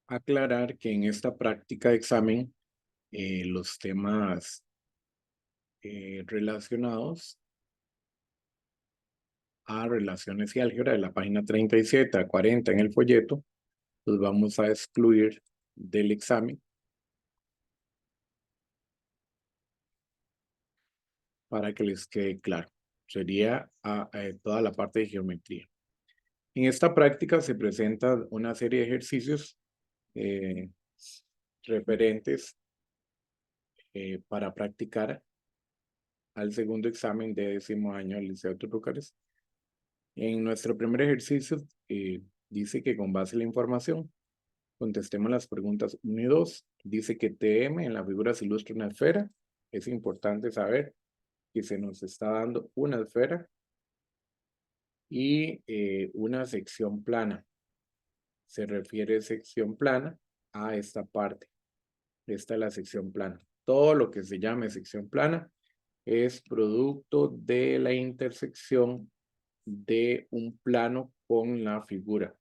Aclarar que en esta práctica de examen, los temas relacionados a relaciones y álgebra de la página 37 a 40 en el folleto, los vamos a excluir del examen para que les quede claro. Sería toda la parte de geometría. En esta práctica se presenta una serie de ejercicios eh, referentes para practicar al segundo examen de 10º año del Liceo Turrucares. En nuestro primer ejercicio dice que con base en la información contestemos las preguntas 1 y 2. Dice que TM en la figura se ilustra una esfera. Es importante saber que se nos está dando una esfera y una sección plana. Se refiere sección plana a esta parte. Esta es la sección plana. Todo lo que se llame sección plana es producto de la intersección de un plano con la figura.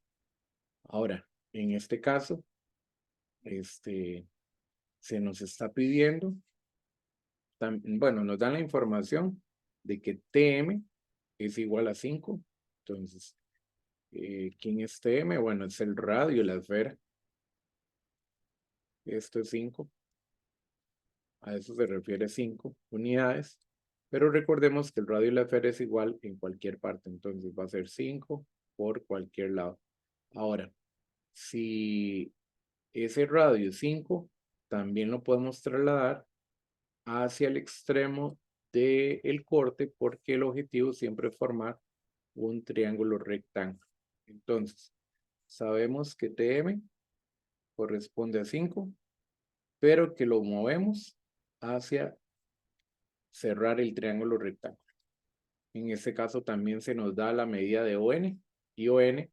Ahora, en este caso, se nos está pidiendo, bueno, nos dan la información de que TM es igual a 5. Entonces, ¿quién es TM? Bueno, es el radio de la esfera. Esto es 5. A eso se refiere 5 unidades. Pero recordemos que el radio de la esfera es igual en cualquier parte. Entonces va a ser 5 por cualquier lado. Ahora, si ese radio es 5, también lo podemos trasladar hacia el extremo del corte porque el objetivo siempre es formar un triángulo rectángulo. Entonces, sabemos que TM corresponde a 5, pero que lo movemos hacia cerrar el triángulo rectángulo. En este caso también se nos da la medida de ON y ON,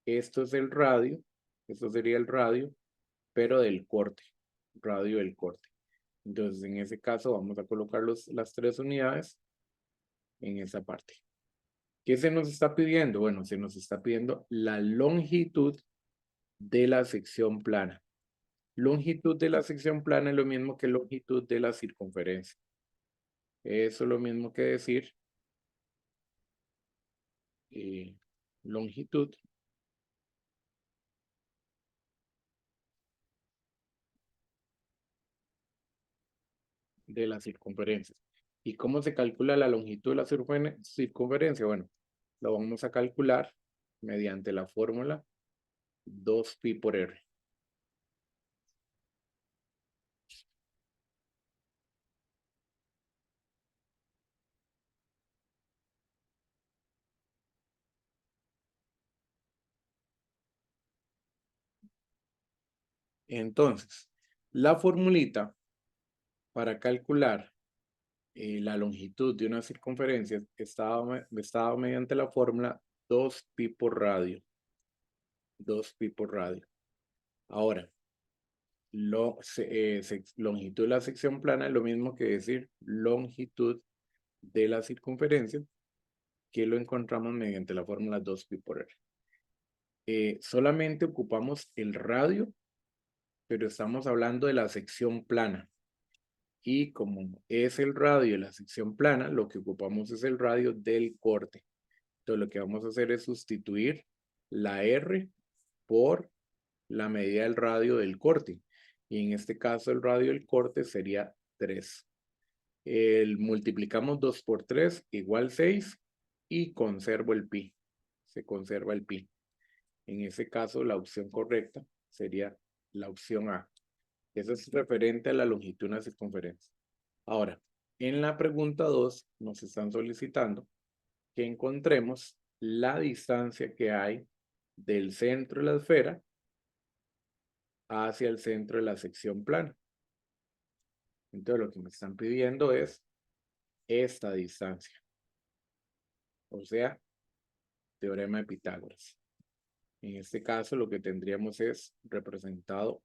esto es el radio, esto sería el radio, pero del corte, radio del corte. Entonces, en ese caso vamos a colocar las 3 unidades en esa parte. ¿Qué se nos está pidiendo? Bueno, se nos está pidiendo la longitud de la sección plana. Longitud de la sección plana es lo mismo que longitud de la circunferencia. Eso es lo mismo que decir longitud de la circunferencia. ¿Y cómo se calcula la longitud de la circunferencia? Bueno, lo vamos a calcular mediante la fórmula 2pi por r. Entonces, la formulita para calcular la longitud de una circunferencia estaba mediante la fórmula 2pi por radio. 2pi por radio. Ahora, longitud de la sección plana es lo mismo que decir longitud de la circunferencia, que lo encontramos mediante la fórmula 2pi por r. Solamente ocupamos el radio, pero estamos hablando de la sección plana. Y como es el radio de la sección plana, lo que ocupamos es el radio del corte. Entonces lo que vamos a hacer es sustituir la R por la medida del radio del corte. Y en este caso el radio del corte sería 3. Multiplicamos 2 por 3 igual 6 y conservo el pi. Se conserva el pi. En ese caso la opción correcta sería la opción A. Eso es referente a la longitud de una circunferencia. Ahora, en la pregunta 2 nos están solicitando que encontremos la distancia que hay del centro de la esfera hacia el centro de la sección plana. Entonces lo que me están pidiendo es esta distancia. O sea, teorema de Pitágoras. En este caso lo que tendríamos es representado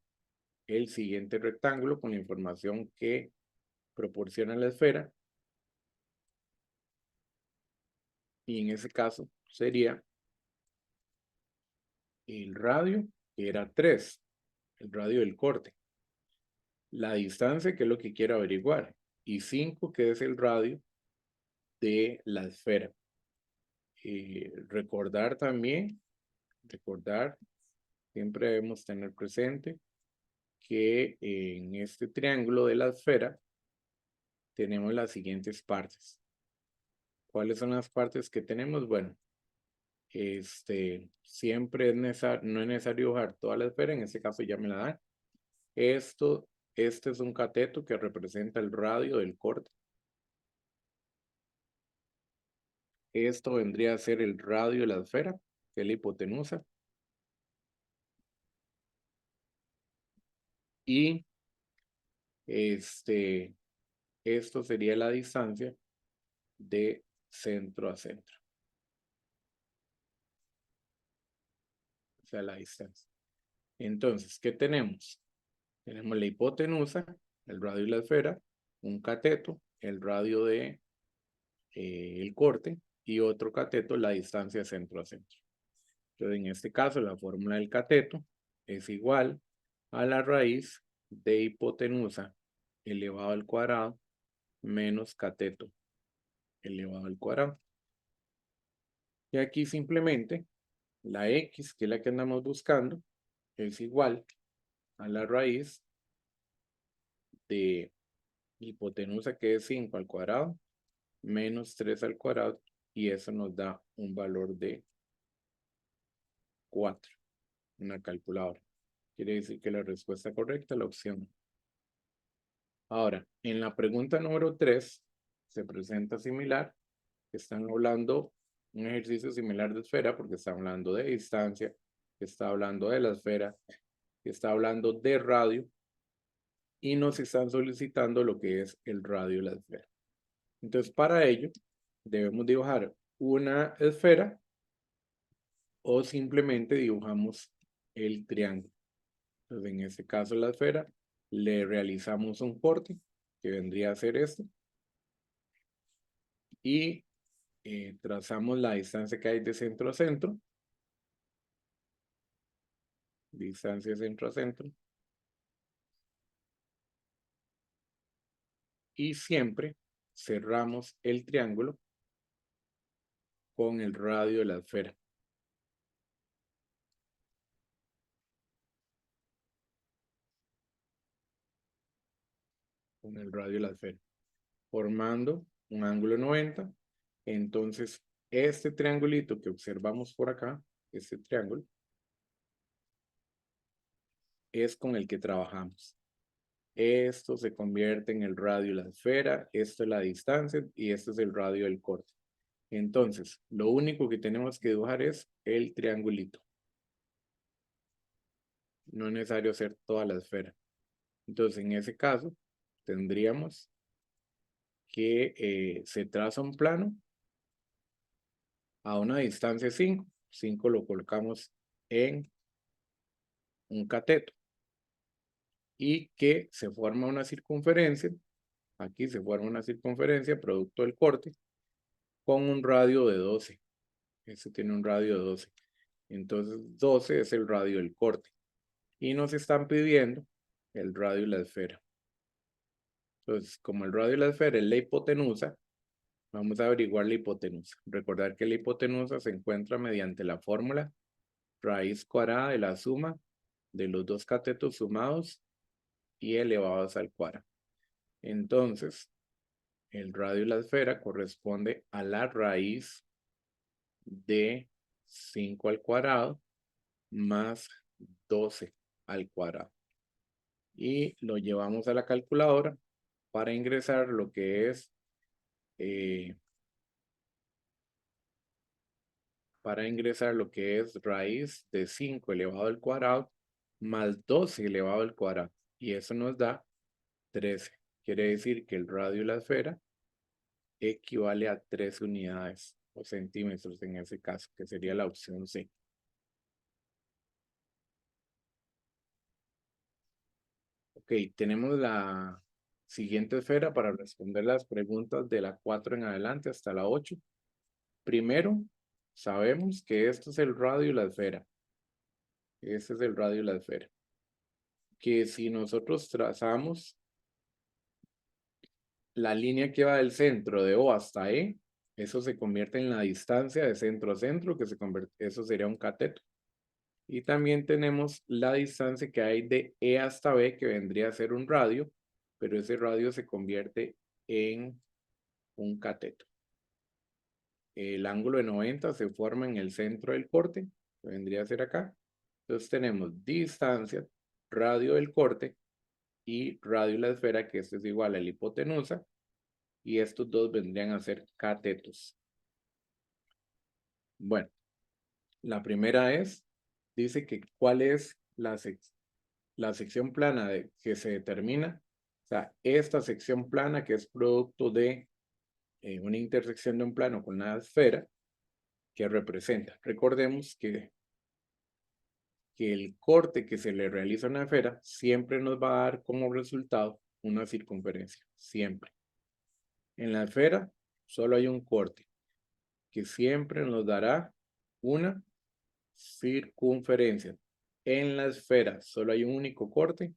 el siguiente rectángulo con la información que proporciona la esfera. Y en ese caso sería el radio, que era 3. el radio del corte, la distancia, que es lo que quiero averiguar, y 5, que es el radio de la esfera. Recordar, siempre debemos tener presente que en este triángulo de la esfera tenemos las siguientes partes. ¿Cuáles son las partes que tenemos? Bueno, siempre no es necesario dibujar toda la esfera, en este caso ya me la dan. Este es un cateto que representa el radio del corte. Esto vendría a ser el radio de la esfera, que es la hipotenusa. Y esto sería la distancia de centro a centro. O sea, la distancia. Entonces, ¿qué tenemos? Tenemos la hipotenusa, el radio de la esfera, un cateto, el radio de el corte, y otro cateto, la distancia de centro a centro. Entonces, en este caso, la fórmula del cateto es igual a la raíz de hipotenusa elevado al cuadrado menos cateto elevado al cuadrado. Y aquí simplemente la x, que es la que andamos buscando, es igual a la raíz de hipotenusa, que es 5 al cuadrado, menos 3 al cuadrado, y eso nos da un valor de 4 en la calculadora. Quiere decir que la respuesta correcta es la opción. Ahora, en la pregunta número 3 se presenta similar. Están hablando un ejercicio similar de esfera, porque está hablando de distancia, está hablando de la esfera, está hablando de radio, y nos están solicitando lo que es el radio de la esfera. Entonces, para ello, debemos dibujar una esfera o simplemente dibujamos el triángulo. Entonces, en este caso, la esfera, le realizamos un corte, que vendría a ser este, y trazamos la distancia que hay de centro a centro, distancia centro a centro, y siempre cerramos el triángulo con el radio de la esfera. Con el radio de la esfera, formando un ángulo 90. Entonces, este triangulito que observamos por acá, este triángulo, es con el que trabajamos. Esto se convierte en el radio de la esfera, esto es la distancia y esto es el radio del corte. Entonces, lo único que tenemos que dibujar es el triangulito. No es necesario hacer toda la esfera. Entonces, en ese caso, tendríamos que se traza un plano a una distancia 5. 5 lo colocamos en un cateto. Y que se forma una circunferencia. Aquí se forma una circunferencia producto del corte con un radio de 12. Este tiene un radio de 12. Entonces 12 es el radio del corte. Y nos están pidiendo el radio de la esfera. Entonces, como el radio de la esfera es la hipotenusa, vamos a averiguar la hipotenusa. Recordar que la hipotenusa se encuentra mediante la fórmula raíz cuadrada de la suma de los dos catetos sumados y elevados al cuadrado. Entonces, el radio de la esfera corresponde a la raíz de 5 al cuadrado más 12 al cuadrado. Y lo llevamos a la calculadora para ingresar lo que es raíz de 5 elevado al cuadrado más 12 elevado al cuadrado. Y eso nos da 13. Quiere decir que el radio de la esfera equivale a 13 unidades o centímetros en ese caso, que sería la opción C. Ok, tenemos la siguiente esfera para responder las preguntas de la 4 en adelante hasta la 8. Primero, sabemos que esto es el radio de la esfera. Este es el radio de la esfera. que si nosotros trazamos la línea que va del centro de O hasta E, eso se convierte en la distancia de centro a centro, que eso sería un cateto. Y también tenemos la distancia que hay de E hasta B, que vendría a ser un radio, pero ese radio se convierte en un cateto. El ángulo de 90 se forma en el centro del corte, que vendría a ser acá. Entonces tenemos distancia, radio del corte y radio de la esfera, que esto es igual a la hipotenusa, y estos dos vendrían a ser catetos. Bueno, la primera dice que cuál es la sección plana que se determina. O sea, esta sección plana que es producto de una intersección de un plano con la esfera que representa. Recordemos que el corte que se le realiza a una esfera siempre nos va a dar como resultado una circunferencia, siempre. En la esfera solo hay un corte que siempre nos dará una circunferencia. En la esfera solo hay un único corte,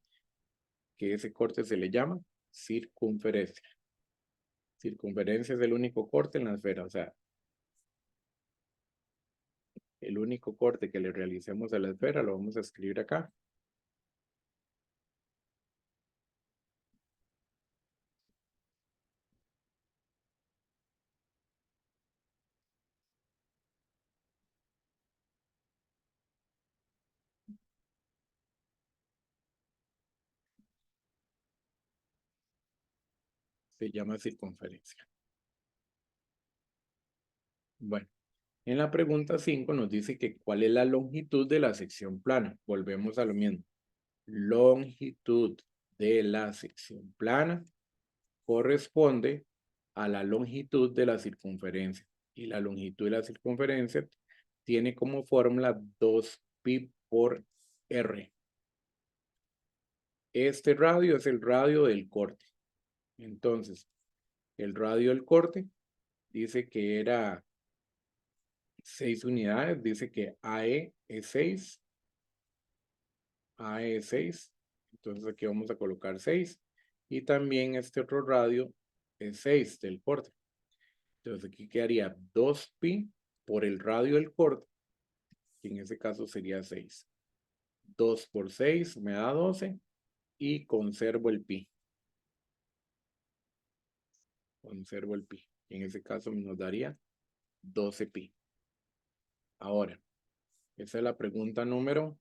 que ese corte se le llama circunferencia. Circunferencia es el único corte en la esfera, o sea, el único corte que le realicemos a la esfera lo vamos a escribir acá. Se llama circunferencia. Bueno, en la pregunta 5 nos dice que cuál es la longitud de la sección plana. Volvemos a lo mismo. Longitud de la sección plana corresponde a la longitud de la circunferencia. Y la longitud de la circunferencia tiene como fórmula 2pi por r. Este radio es el radio del corte. Entonces, el radio del corte dice que era 6 unidades. Dice que AE es 6. AE es 6. Entonces aquí vamos a colocar 6. Y también este otro radio es 6 del corte. Entonces aquí quedaría 2pi por el radio del corte, que en ese caso sería 6. 2 por 6 me da 12 y conservo el pi. Conservo el pi. En ese caso nos daría 12 pi. Ahora, esa es la pregunta número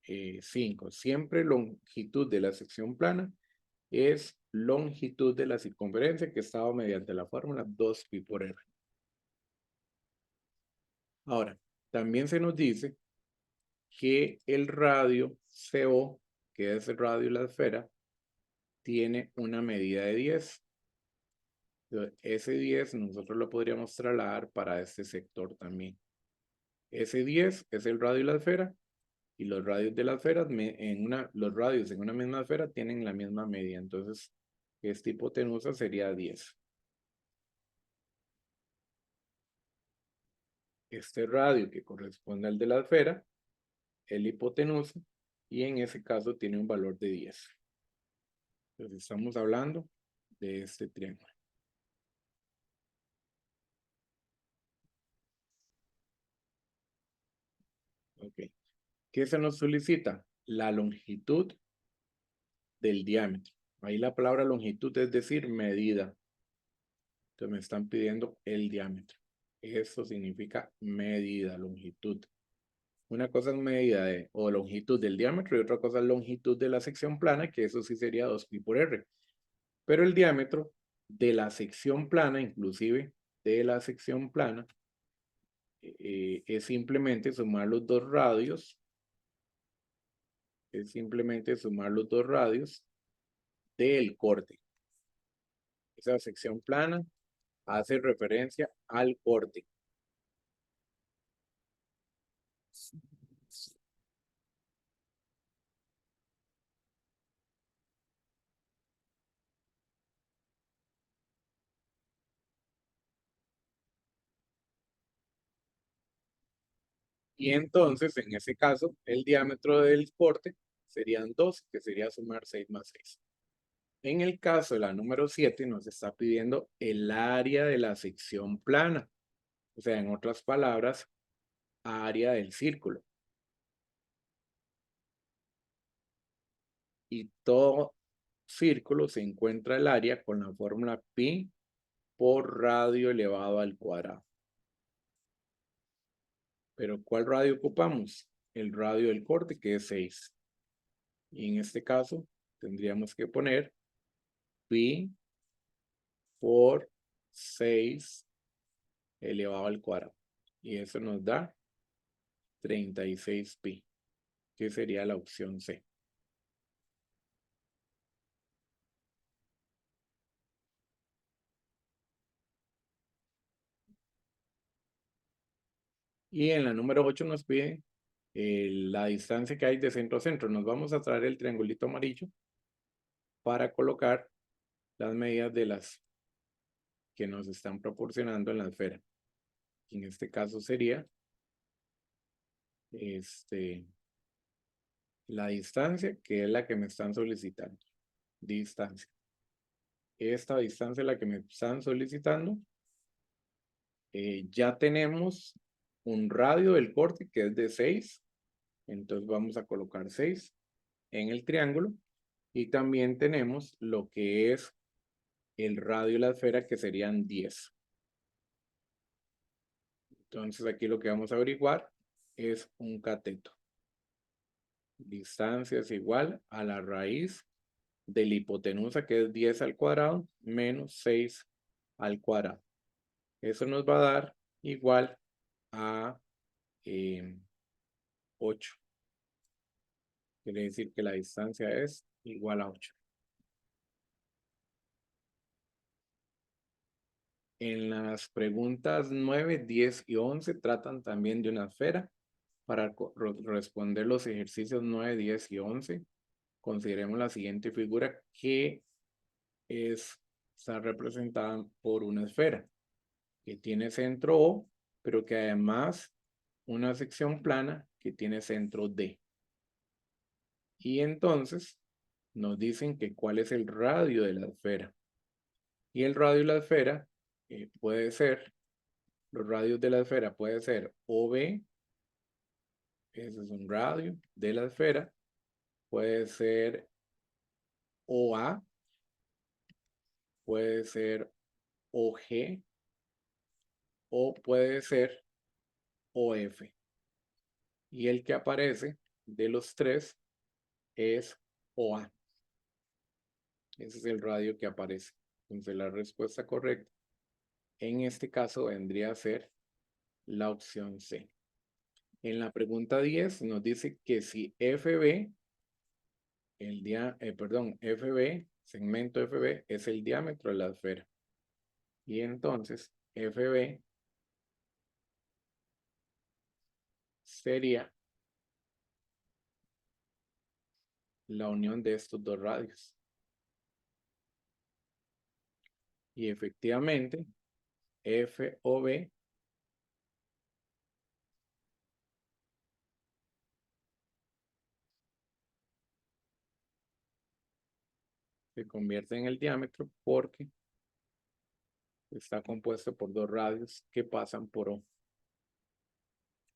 5. Siempre longitud de la sección plana es longitud de la circunferencia que estaba mediante la fórmula 2pi por r. Ahora, también se nos dice que el radio CO, que es el radio de la esfera, tiene una medida de 10. Entonces, ese 10 nosotros lo podríamos trasladar para este sector también. Ese 10 es el radio de la esfera y los radios de la esfera, los radios en una misma esfera tienen la misma medida. Entonces, esta hipotenusa sería 10. Este radio que corresponde al de la esfera, el hipotenusa, y en ese caso tiene un valor de 10. Entonces estamos hablando de este triángulo. Ok. ¿Qué se nos solicita? La longitud del diámetro. Ahí la palabra longitud es decir medida. Entonces me están pidiendo el diámetro. Eso significa medida, longitud. Una cosa es medida o longitud del diámetro y otra cosa es longitud de la sección plana, que eso sí sería 2pi por r. Pero el diámetro de la sección plana, inclusive de la sección plana, es simplemente sumar los dos radios. Es simplemente sumar los dos radios del corte. Esa sección plana hace referencia al corte. Y entonces, en ese caso, el diámetro del corte serían 2, que sería sumar 6 más 6. En el caso de la número 7 nos está pidiendo el área de la sección plana. O sea, en otras palabras, área del círculo. Y todo círculo se encuentra el área con la fórmula pi por radio elevado al cuadrado. Pero ¿cuál radio ocupamos? El radio del corte, que es 6. Y en este caso tendríamos que poner pi por 6 elevado al cuadrado. Y eso nos da 36 pi, que sería la opción C. Y en la número 8 nos pide la distancia que hay de centro a centro. Nos vamos a traer el triangulito amarillo para colocar las medidas de las que nos están proporcionando en la esfera. En este caso sería la distancia, que es la que me están solicitando. Distancia. Esta distancia es la que me están solicitando. Ya tenemos un radio del corte que es de 6. Entonces vamos a colocar 6 en el triángulo. Y también tenemos lo que es el radio de la esfera, que serían 10. Entonces aquí lo que vamos a averiguar es un cateto. Distancia es igual a la raíz de la hipotenusa, que es 10 al cuadrado, menos 6 al cuadrado. Eso nos va a dar igual a 8. Quiere decir que la distancia es igual a 8. En las preguntas 9, 10 y 11 tratan también de una esfera. Para responder los ejercicios 9, 10 y 11, consideremos la siguiente figura, que está representada por una esfera que tiene centro O, pero que además una sección plana que tiene centro D. Y entonces nos dicen que cuál es el radio de la esfera. Y el radio de la esfera puede ser, los radios de la esfera puede ser OB, ese es un radio de la esfera, puede ser OA, puede ser OG o puede ser OF. Y el que aparece de los tres es OA. Ese es el radio que aparece. Entonces la respuesta correcta en este caso vendría a ser la opción C. En la pregunta 10 nos dice que si FB, FB, segmento FB es el diámetro de la esfera. Y entonces FB sería la unión de estos dos radios. Y efectivamente, FOB se convierte en el diámetro porque está compuesto por dos radios que pasan por O.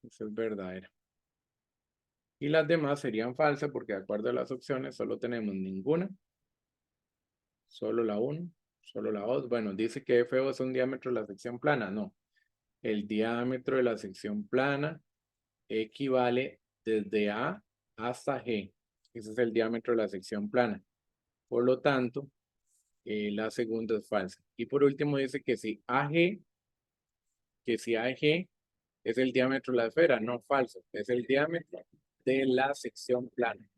Esa es verdadera. Y las demás serían falsas porque de acuerdo a las opciones solo tenemos ninguna, solo la 1, solo la 2. Bueno, dice que FO es un diámetro de la sección plana. No, el diámetro de la sección plana equivale desde A hasta G. Ese es el diámetro de la sección plana. Por lo tanto, la segunda es falsa. Y por último dice que si AG es el diámetro de la esfera. No, falso. Es el diámetro de la sección plana.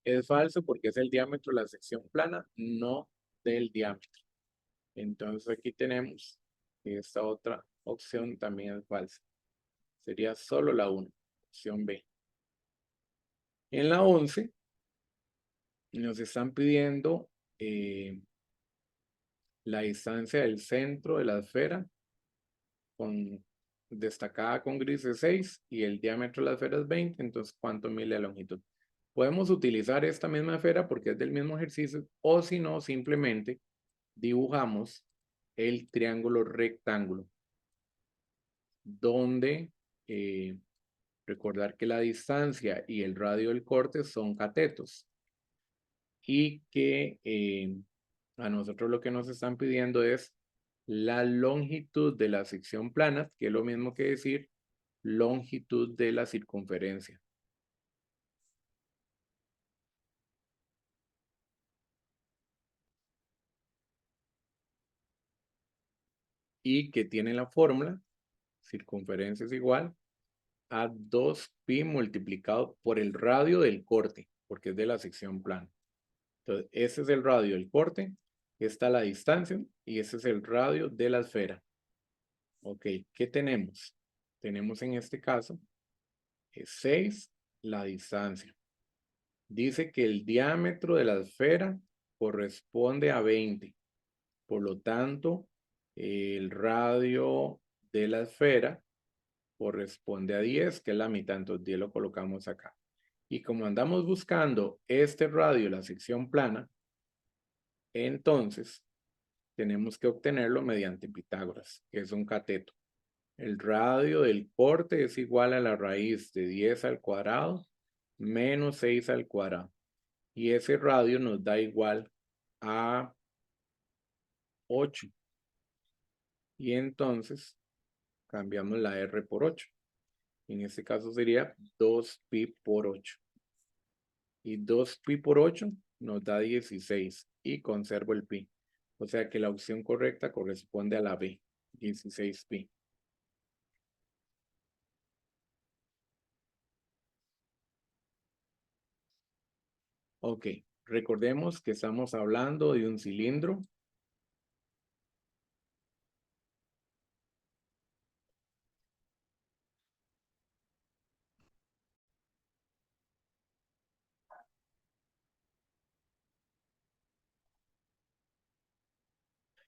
Es falso porque es el diámetro de la sección plana, no del diámetro. Entonces aquí tenemos que esta otra opción también es falsa. Sería solo la 1, opción B. En la 11 nos están pidiendo la distancia del centro de la esfera con destacada con gris es 6 y el diámetro de la esfera es 20, entonces ¿cuánto mide la longitud? Podemos utilizar esta misma esfera porque es del mismo ejercicio, o si no, simplemente dibujamos el triángulo rectángulo, donde recordar que la distancia y el radio del corte son catetos y que a nosotros lo que nos están pidiendo es la longitud de la sección plana, que es lo mismo que decir longitud de la circunferencia. Y que tiene la fórmula, circunferencia es igual a 2pi multiplicado por el radio del corte, porque es de la sección plana. Entonces, ese es el radio del corte, esta es la distancia y ese es el radio de la esfera. Ok, ¿qué tenemos? Tenemos en este caso 6, la distancia. Dice que el diámetro de la esfera corresponde a 20. Por lo tanto, el radio de la esfera corresponde a 10, que es la mitad. Entonces 10 lo colocamos acá. Y como andamos buscando este radio, la sección plana, entonces tenemos que obtenerlo mediante Pitágoras, que es un cateto. El radio del corte es igual a la raíz de 10 al cuadrado menos 6 al cuadrado. Y ese radio nos da igual a 8. Y entonces cambiamos la R por 8. En este caso sería 2pi por 8. Y 2pi por 8 nos da 16 y conservo el pi. O sea que la opción correcta corresponde a la B, 16pi. Ok, recordemos que estamos hablando de un cilindro.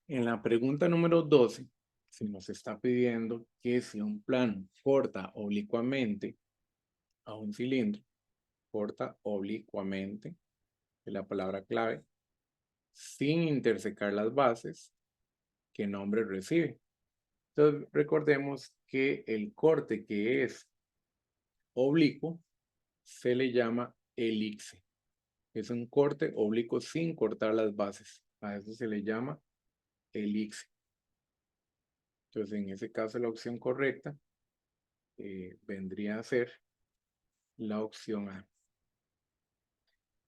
En la pregunta número 12, se nos está pidiendo que si un plano corta oblicuamente a un cilindro, corta oblicuamente, es la palabra clave, sin intersecar las bases, ¿qué nombre recibe? Entonces, recordemos que el corte que es oblicuo se le llama elipse. Es un corte oblicuo sin cortar las bases. A eso se le llama elipse. Entonces, en ese caso, la opción correcta vendría a ser la opción A.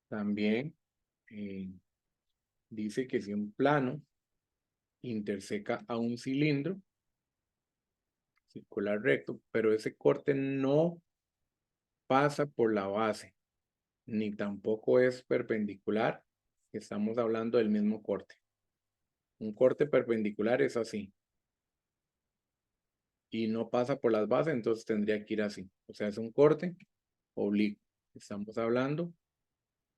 También dice que si un plano interseca a un cilindro circular recto, pero ese corte no pasa por la base, ni tampoco es perpendicular, estamos hablando del mismo corte. Un corte perpendicular es así. Y no pasa por las bases, entonces tendría que ir así. O sea, es un corte oblicuo. Estamos hablando,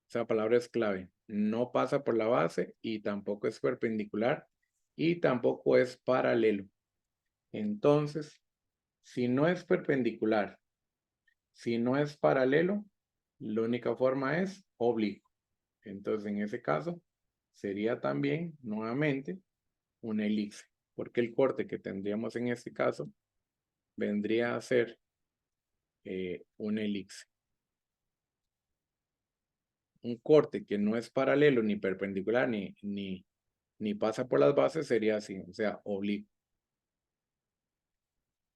esa palabra es clave. No pasa por la base y tampoco es perpendicular y tampoco es paralelo. Entonces, si no es perpendicular, si no es paralelo, la única forma es oblicuo. Entonces, en ese caso, sería también, nuevamente, una elipse, porque el corte que tendríamos en este caso vendría a ser una elipse. Un corte que no es paralelo ni perpendicular ni pasa por las bases sería así, o sea, oblicuo.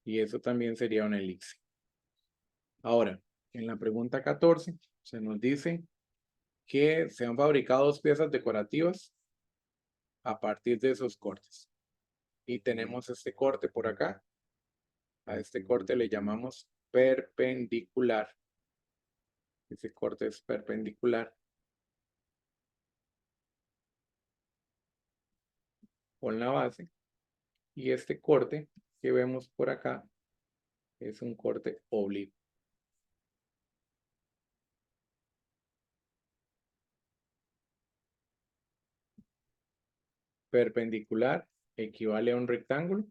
Y eso también sería una elipse. Ahora, en la pregunta 14 se nos dice que se han fabricado 2 piezas decorativas a partir de esos cortes. Y tenemos este corte por acá. A este corte le llamamos perpendicular. Ese corte es perpendicular con la base. Y este corte que vemos por acá es un corte oblicuo. Perpendicular equivale a un rectángulo.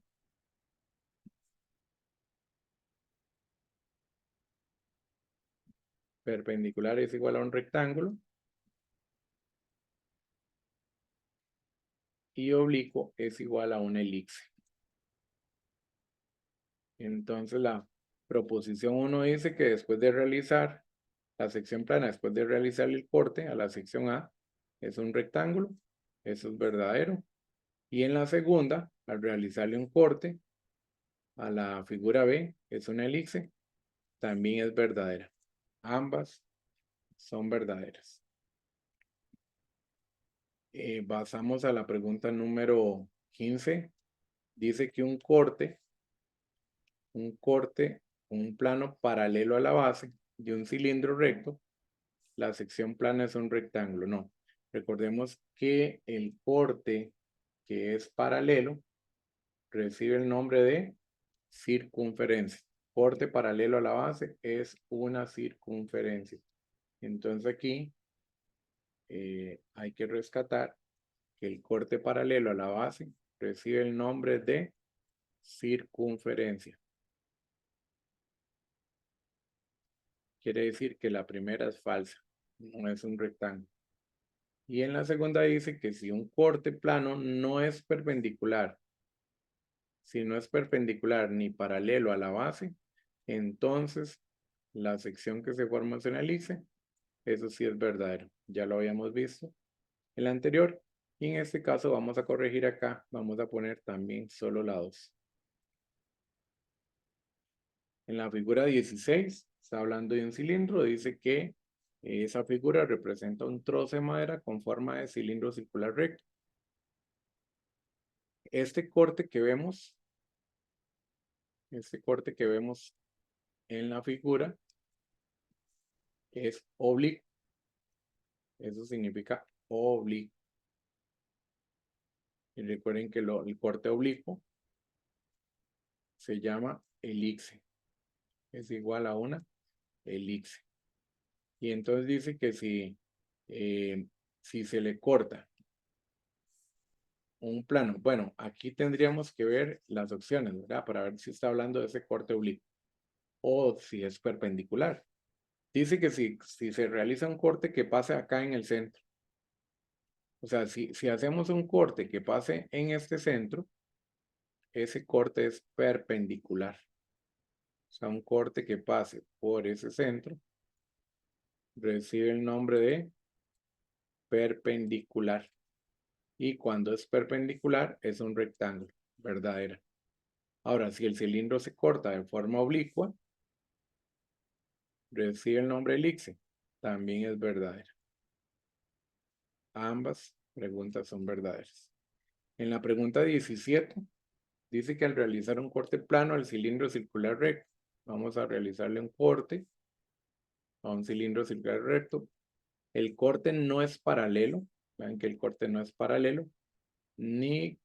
perpendicular es igual a un rectángulo y oblicuo es igual a una elipse. Entonces la proposición 1 dice que después de realizar la sección plana, después de realizar el corte a la sección A, es un rectángulo, eso es verdadero. Y en la segunda, al realizarle un corte a la figura B, es una elipse, también es verdadera. Ambas son verdaderas. Pasamos a la pregunta número 15. Dice que un corte, un plano paralelo a la base de un cilindro recto, la sección plana es un rectángulo. No, recordemos que el corte que es paralelo recibe el nombre de circunferencia. Corte paralelo a la base es una circunferencia. Entonces aquí hay que rescatar que el corte paralelo a la base recibe el nombre de circunferencia. Quiere decir que la primera es falsa, no es un rectángulo. Y en la segunda dice que si un corte plano no es perpendicular, si no es perpendicular ni paralelo a la base, entonces la sección que se forma es una elipse. Eso sí es verdadero. Ya lo habíamos visto en la anterior. Y en este caso vamos a corregir acá. Vamos a poner también solo la 2. En la figura 16 está hablando de un cilindro. Dice que esa figura representa un trozo de madera con forma de cilindro circular recto. Este corte que vemos en la figura es oblicuo. Eso significa oblicuo. Y recuerden que el corte oblicuo se llama elipse. Es igual a una elipse. Y entonces dice que si se le corta un plano, bueno, aquí tendríamos que ver las opciones, ¿verdad? Para ver si está hablando de ese corte oblicuo o si es perpendicular. Dice que si se realiza un corte que pase acá en el centro, o sea, si hacemos un corte que pase en este centro, ese corte es perpendicular. O sea, un corte que pase por ese centro recibe el nombre de perpendicular. Y cuando es perpendicular es un rectángulo, verdadera. Ahora, si el cilindro se corta de forma oblicua, recibe el nombre elipse, también es verdadera. Ambas preguntas son verdaderas. En la pregunta 17, dice que al realizar un corte plano al cilindro circular recto, vamos a realizarle un corte a un cilindro circular recto. El corte no es paralelo, vean que el corte no es paralelo, ni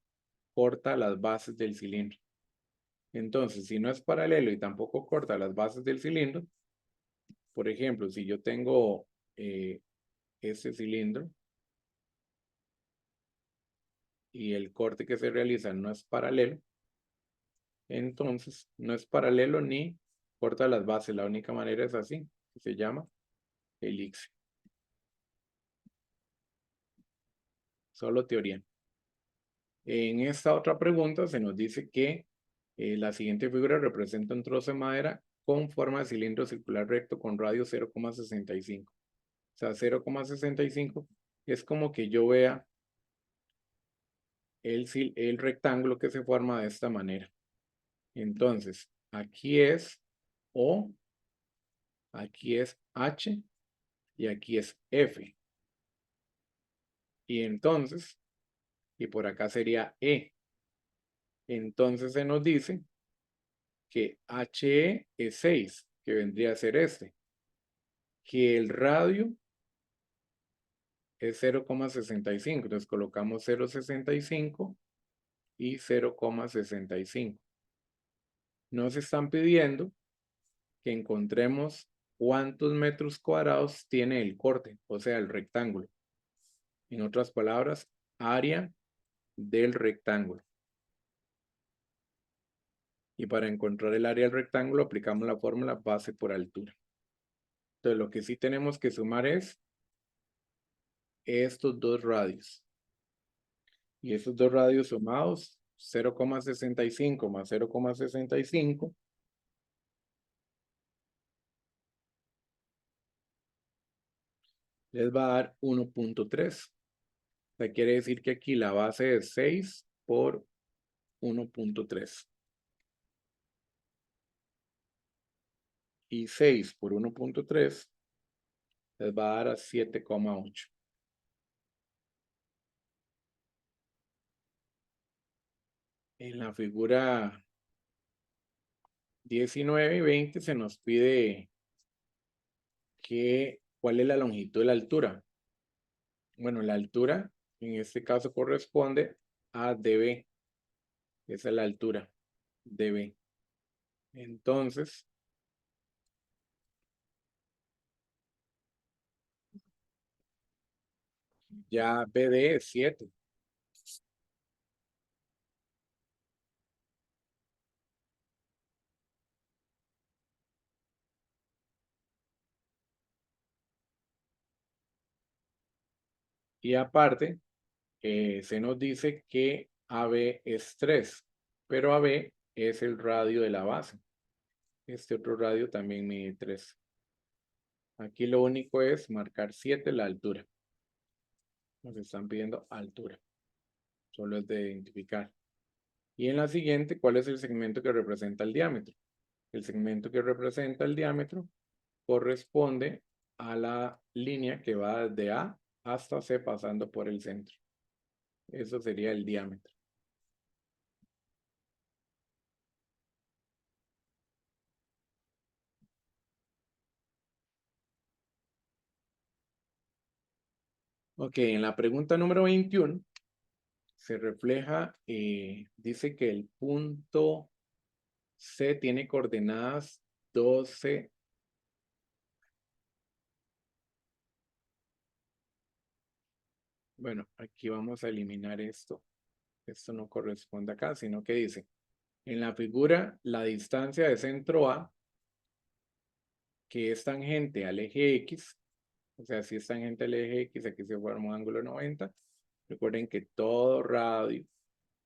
corta las bases del cilindro. Entonces, si no es paralelo y tampoco corta las bases del cilindro, por ejemplo, si yo tengo este cilindro y el corte que se realiza no es paralelo, entonces no es paralelo ni corta las bases. La única manera es así, que se llama elipse. Solo teoría. En esta otra pregunta se nos dice que la siguiente figura representa un trozo de madera con forma de cilindro circular recto con radio 0,65. O sea, 0,65 es como que yo vea el rectángulo que se forma de esta manera. Entonces, aquí es O, aquí es H y aquí es F. Y entonces, y por acá sería E. Entonces se nos dice que HE es 6, que vendría a ser este. Que el radio es 0,65. Entonces colocamos 0,65 y 0,65. Nos están pidiendo que encontremos cuántos metros cuadrados tiene el corte, o sea, el rectángulo. En otras palabras, área del rectángulo. Y para encontrar el área del rectángulo aplicamos la fórmula base por altura. Entonces, lo que sí tenemos que sumar es estos dos radios. Y esos dos radios sumados, 0,65 más 0,65, les va a dar 1.3. O sea, quiere decir que aquí la base es 6 por 1.3. Y 6 por 1.3 les va a dar a 7,8. En la figura 19 y 20 se nos pide cuál es la longitud de la altura. Bueno, la altura en este caso corresponde a dB. Esa es la altura, dB. Entonces, ya BD es 7. Y aparte, se nos dice que AB es 3, pero AB es el radio de la base. Este otro radio también mide 3. Aquí lo único es marcar 7 la altura. Nos están pidiendo altura. Solo es de identificar. Y en la siguiente, ¿cuál es el segmento que representa el diámetro? El segmento que representa el diámetro corresponde a la línea que va desde A hasta C pasando por el centro. Eso sería el diámetro. Ok, en la pregunta número 21 se refleja, dice que el punto C tiene coordenadas 12. Bueno, aquí vamos a eliminar esto. Esto no corresponde acá, sino que dice, en la figura, la distancia de centro A, que es tangente al eje X, o sea, si es tangente al eje X, aquí se forma un ángulo 90. Recuerden que todo radio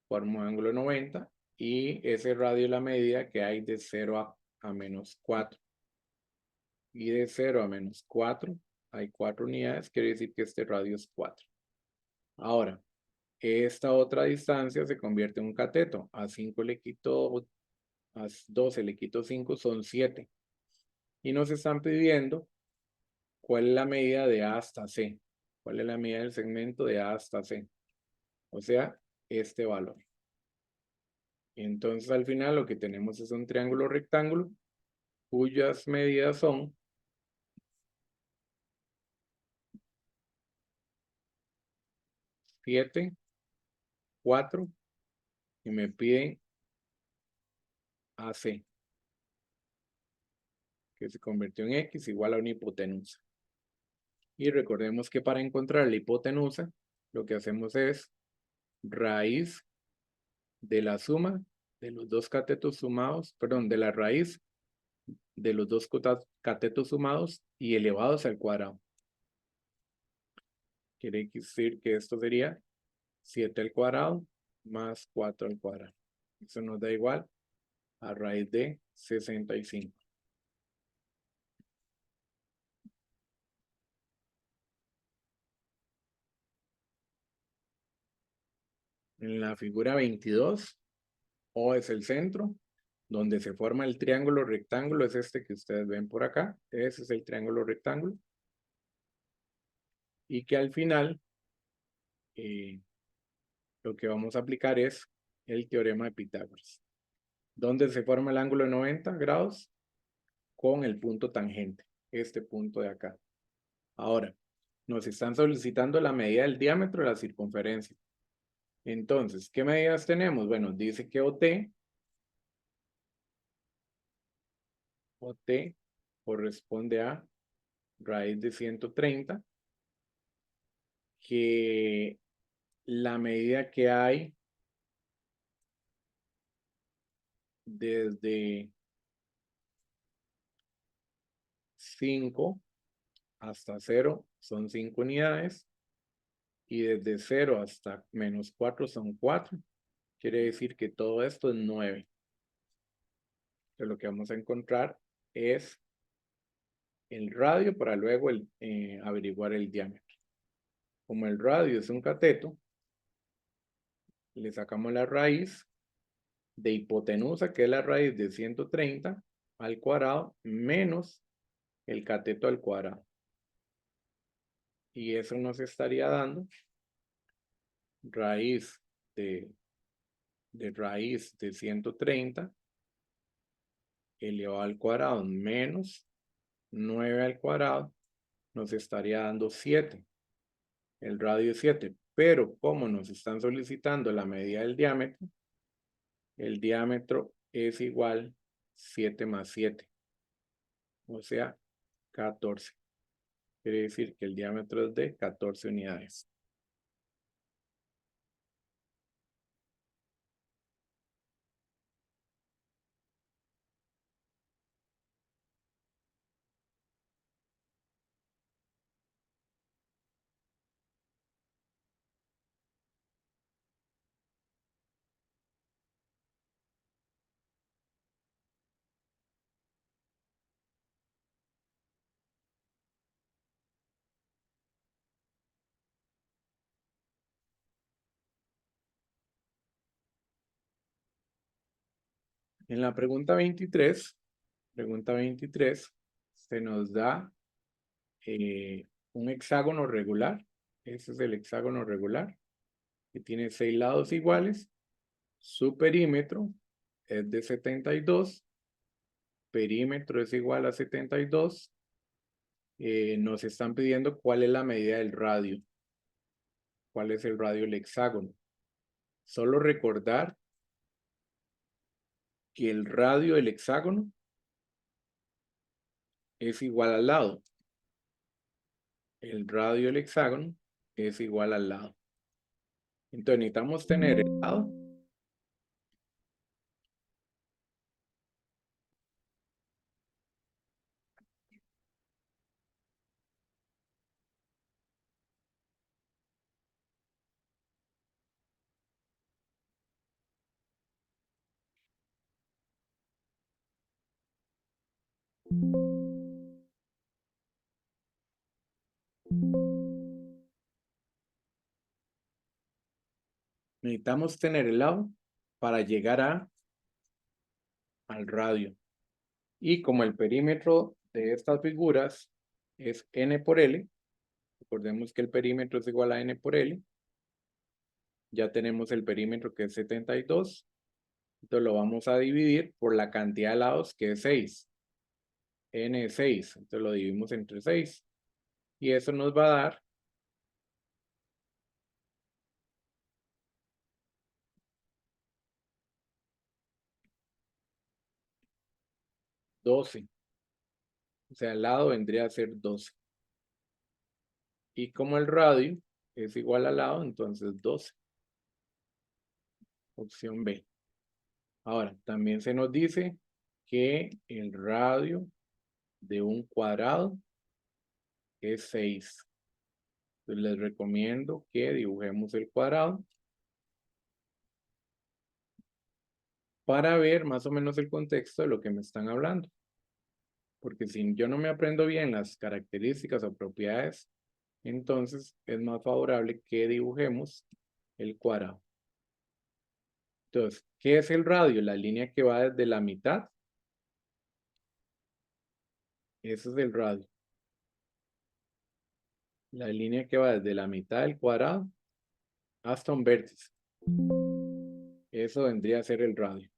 forma un ángulo 90 y ese radio es la medida que hay de 0 a menos 4. Y de 0 a menos 4 hay 4 unidades, quiere decir que este radio es 4. Ahora, esta otra distancia se convierte en un cateto. A 5 le quito, a 12 le quito 5, son 7. Y nos están pidiendo cuál es la medida de A hasta C. ¿Cuál es la medida del segmento de A hasta C? O sea, este valor. Entonces, al final lo que tenemos es un triángulo rectángulo cuyas medidas son 7, 4 y me piden AC, que se convirtió en X igual a una hipotenusa. Y recordemos que para encontrar la hipotenusa, lo que hacemos es raíz de la suma de los dos catetos sumados, perdón, de la raíz de los dos catetos sumados y elevados al cuadrado. Quiere decir que esto sería 7 al cuadrado más 4 al cuadrado. Eso nos da igual a raíz de 65. En la figura 22, O es el centro, donde se forma el triángulo rectángulo, es este que ustedes ven por acá. Ese es el triángulo rectángulo. Y que al final lo que vamos a aplicar es el teorema de Pitágoras, donde se forma el ángulo de 90 grados con el punto tangente, este punto de acá. Ahora, nos están solicitando la medida del diámetro de la circunferencia. Entonces, ¿qué medidas tenemos? Bueno, dice que OT corresponde a raíz de 130, que la medida que hay desde 5 hasta 0 son 5 unidades. Y desde 0 hasta menos 4 son 4. Quiere decir que todo esto es 9. Entonces lo que vamos a encontrar es el radio para luego averiguar el diámetro. Como el radio es un cateto, le sacamos la raíz de hipotenusa, que es la raíz de 130 al cuadrado, menos el cateto al cuadrado. Y eso nos estaría dando raíz de raíz de 130 elevado al cuadrado menos 9 al cuadrado, nos estaría dando 7. El radio es 7. Pero como nos están solicitando la medida del diámetro, el diámetro es igual 7 más 7. O sea, 14. Quiere decir que el diámetro es de 14 unidades. En la pregunta 23, se nos da un hexágono regular. Ese es el hexágono regular, que tiene 6 lados iguales. Su perímetro es de 72. Perímetro es igual a 72. Nos están pidiendo cuál es la medida del radio. ¿Cuál es el radio del hexágono? Solo recordar que el radio del hexágono es igual al lado. El radio del hexágono es igual al lado. Entonces necesitamos tener el lado necesitamos tener el lado para llegar al radio. Y como el perímetro de estas figuras es n por L, recordemos que el perímetro es igual a n por L, ya tenemos el perímetro que es 72, entonces lo vamos a dividir por la cantidad de lados que es 6. N es 6, entonces lo dividimos entre 6. Y eso nos va a dar 12. O sea, el lado vendría a ser 12. Y como el radio es igual al lado, entonces 12. Opción B. Ahora, también se nos dice que el radio de un cuadrado es 6. Entonces les recomiendo que dibujemos el cuadrado para ver más o menos el contexto de lo que me están hablando. Porque si yo no me aprendo bien las características o propiedades, entonces es más favorable que dibujemos el cuadrado. Entonces, ¿qué es el radio? La línea que va desde la mitad. Ese es el radio. La línea que va desde la mitad del cuadrado hasta un vértice. Eso vendría a ser el radio.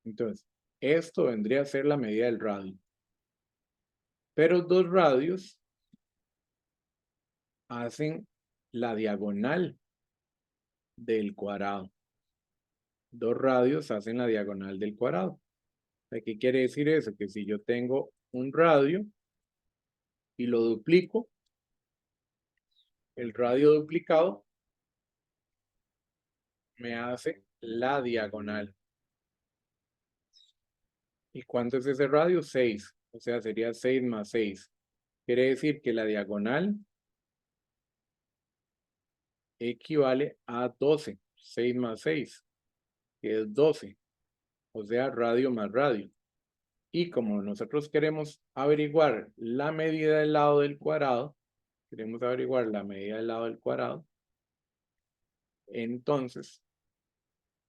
Entonces, esto vendría a ser la medida del radio. Pero dos radios hacen la diagonal del cuadrado. 2 radios hacen la diagonal del cuadrado. ¿Qué quiere decir eso? Que si yo tengo un radio y lo duplico, el radio duplicado me hace la diagonal. ¿Y cuánto es ese radio? 6. O sea, sería 6 más 6. Quiere decir que la diagonal equivale a 12. 6 más 6, que es 12. O sea, radio más radio. Y como nosotros queremos averiguar la medida del lado del cuadrado, entonces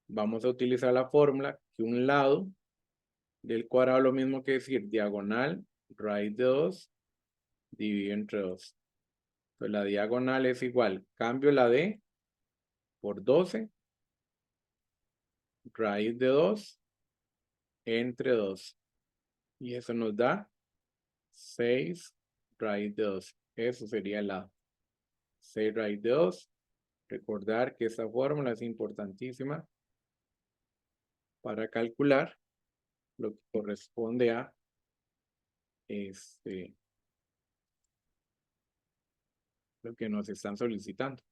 vamos a utilizar la fórmula que un lado del cuadrado es lo mismo que decir diagonal raíz de 2 dividido entre 2. Entonces la diagonal es igual, cambio la d por 12 raíz de 2 entre 2. Y eso nos da 6 raíz de 2. Eso sería el lado. 6 raíz de 2. Recordar que esta fórmula es importantísima para calcular lo que corresponde a lo que nos están solicitando.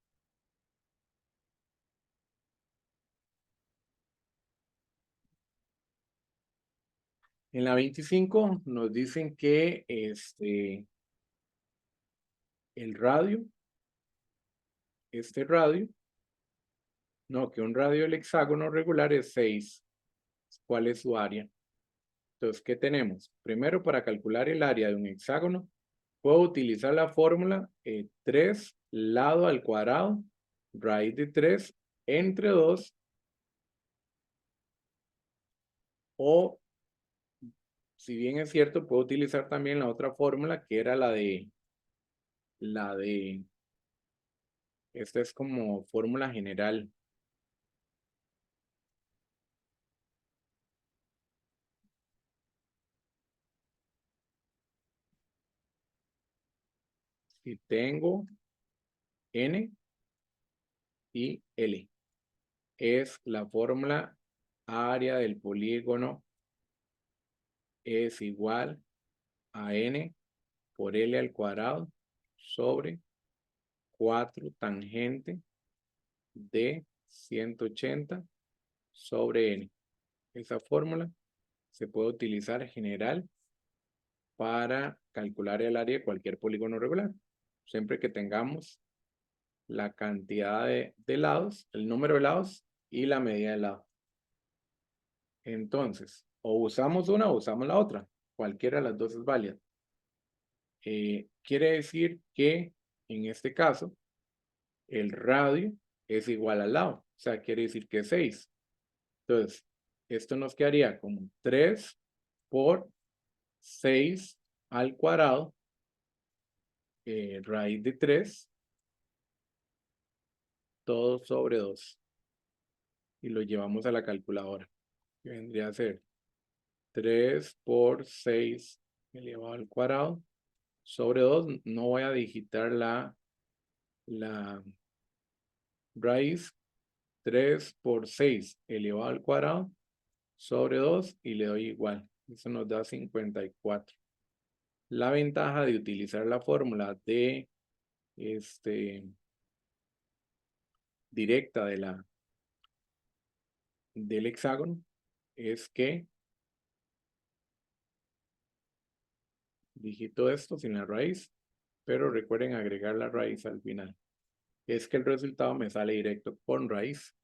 En la 25 nos dicen que el radio, que un radio del hexágono regular es 6. ¿Cuál es su área? Entonces, ¿qué tenemos? Primero, para calcular el área de un hexágono, puedo utilizar la fórmula 3 lado al cuadrado, raíz de 3 entre 2, o si bien es cierto, puedo utilizar también la otra fórmula que era esta es como fórmula general. Si tengo N y L, es la fórmula área del polígono es igual a N por L al cuadrado sobre 4 tangente de 180 sobre N. Esa fórmula se puede utilizar en general para calcular el área de cualquier polígono regular. Siempre que tengamos la cantidad de lados, el número de lados y la medida de lado. Entonces, o usamos una o usamos la otra. Cualquiera de las dos es válida. Quiere decir que en este caso el radio es igual al lado. O sea, quiere decir que es 6. Entonces, esto nos quedaría como 3 por 6 al cuadrado, raíz de 3, todo sobre 2. Y lo llevamos a la calculadora, que vendría a ser 3 por 6 elevado al cuadrado sobre 2. No voy a digitar la raíz. 3 por 6 elevado al cuadrado sobre 2 y le doy igual. Eso nos da 54. La ventaja de utilizar la fórmula de directa del hexágono es que digito esto sin la raíz, pero recuerden agregar la raíz al final. Es que el resultado me sale directo con raíz.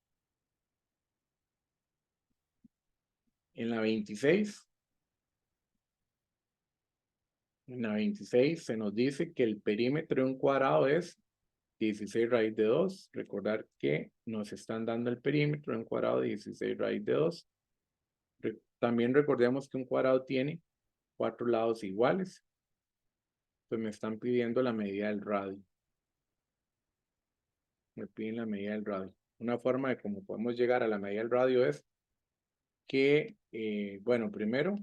En la 26 se nos dice que el perímetro de un cuadrado es 16 raíz de 2. Recordar que nos están dando el perímetro de un cuadrado de 16 raíz de 2. También recordemos que un cuadrado tiene 4 lados iguales. Pues me están pidiendo la medida del radio. Me piden la medida del radio. Una forma de cómo podemos llegar a la medida del radio es que, bueno, primero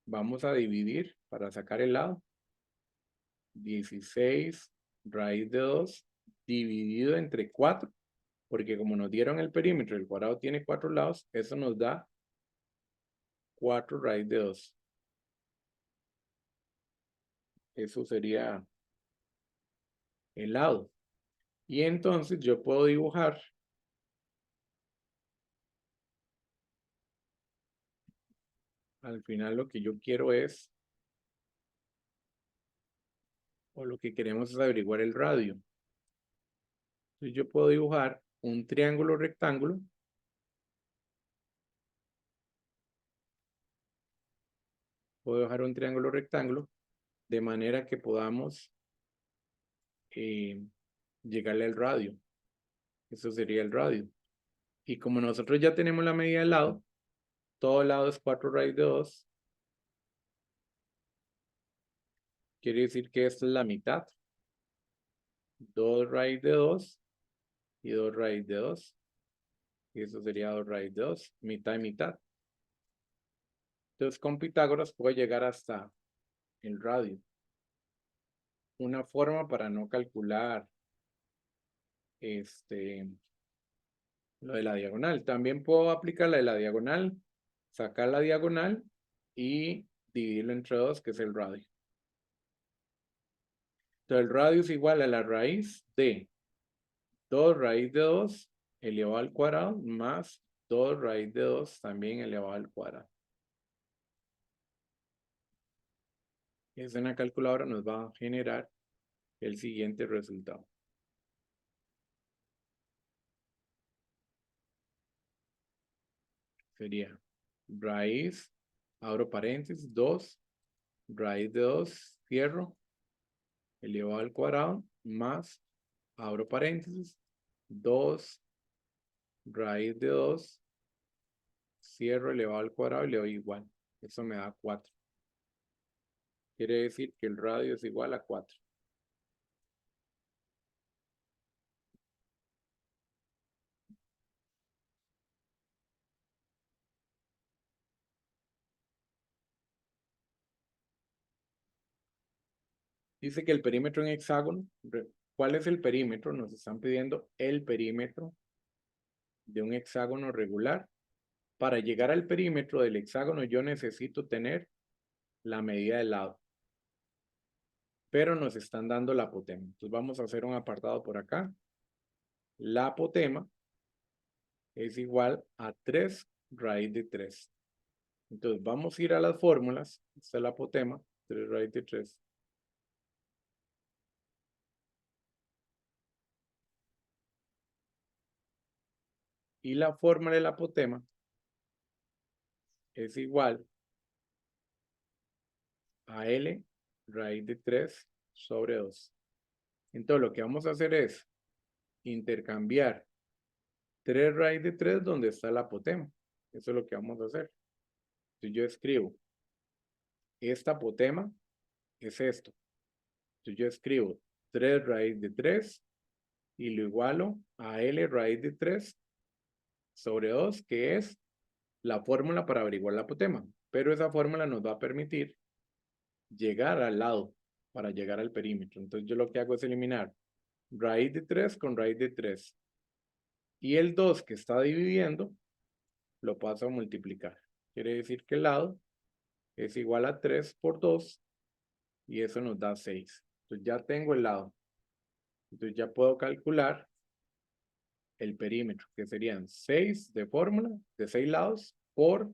vamos a dividir para sacar el lado. 16 raíz de 2 dividido entre 4. porque como nos dieron el perímetro, el cuadrado tiene 4 lados, eso nos da 4 raíz de 2. Eso sería el lado. Y entonces yo puedo dibujar al final lo que yo quiero es, o lo que queremos es averiguar el radio. Entonces yo puedo dibujar un triángulo rectángulo. Puedo dibujar un triángulo rectángulo de manera que podamos llegarle al radio. Eso sería el radio. Y como nosotros ya tenemos la medida del lado, todo lado es 4 raíz de 2. Quiere decir que esta es la mitad. 2 raíz de 2 y 2 raíz de 2. Y eso sería 2 raíz de 2. Mitad y mitad. Entonces con Pitágoras puedo llegar hasta el radio. Una forma para no calcular lo de la diagonal. También puedo aplicar la de la diagonal, sacar la diagonal y dividirlo entre 2, que es el radio. Entonces el radio es igual a la raíz de 2 raíz de 2 elevado al cuadrado más 2 raíz de 2 también elevado al cuadrado. Eso en la calculadora nos va a generar el siguiente resultado. Sería raíz, abro paréntesis, 2, raíz de 2, cierro, elevado al cuadrado, más, abro paréntesis, 2, raíz de 2, cierro, elevado al cuadrado y le doy igual. Eso me da 4. Quiere decir que el radio es igual a 4. Dice que el perímetro en hexágono, ¿cuál es el perímetro? Nos están pidiendo el perímetro de un hexágono regular. Para llegar al perímetro del hexágono yo necesito tener la medida del lado. Pero nos están dando la apotema. Entonces vamos a hacer un apartado por acá. La apotema es igual a 3 raíz de 3. Entonces vamos a ir a las fórmulas. Esta es la apotema, 3 raíz de 3. Y la fórmula de la apotema es igual a L raíz de 3 sobre 2. Entonces lo que vamos a hacer es intercambiar 3 raíz de 3 donde está la apotema. Eso es lo que vamos a hacer. Entonces yo escribo, esta apotema es esto. Entonces yo escribo 3 raíz de 3 y lo igualo a L raíz de 3 sobre 2, que es la fórmula para averiguar la apotema. Pero esa fórmula nos va a permitir llegar al lado para llegar al perímetro. Entonces yo lo que hago es eliminar raíz de 3 con raíz de 3. Y el 2 que está dividiendo lo paso a multiplicar. Quiere decir que el lado es igual a 3 por 2 y eso nos da 6. Entonces ya tengo el lado. Entonces ya puedo calcular el perímetro, que serían 6 de fórmula, de 6 lados, por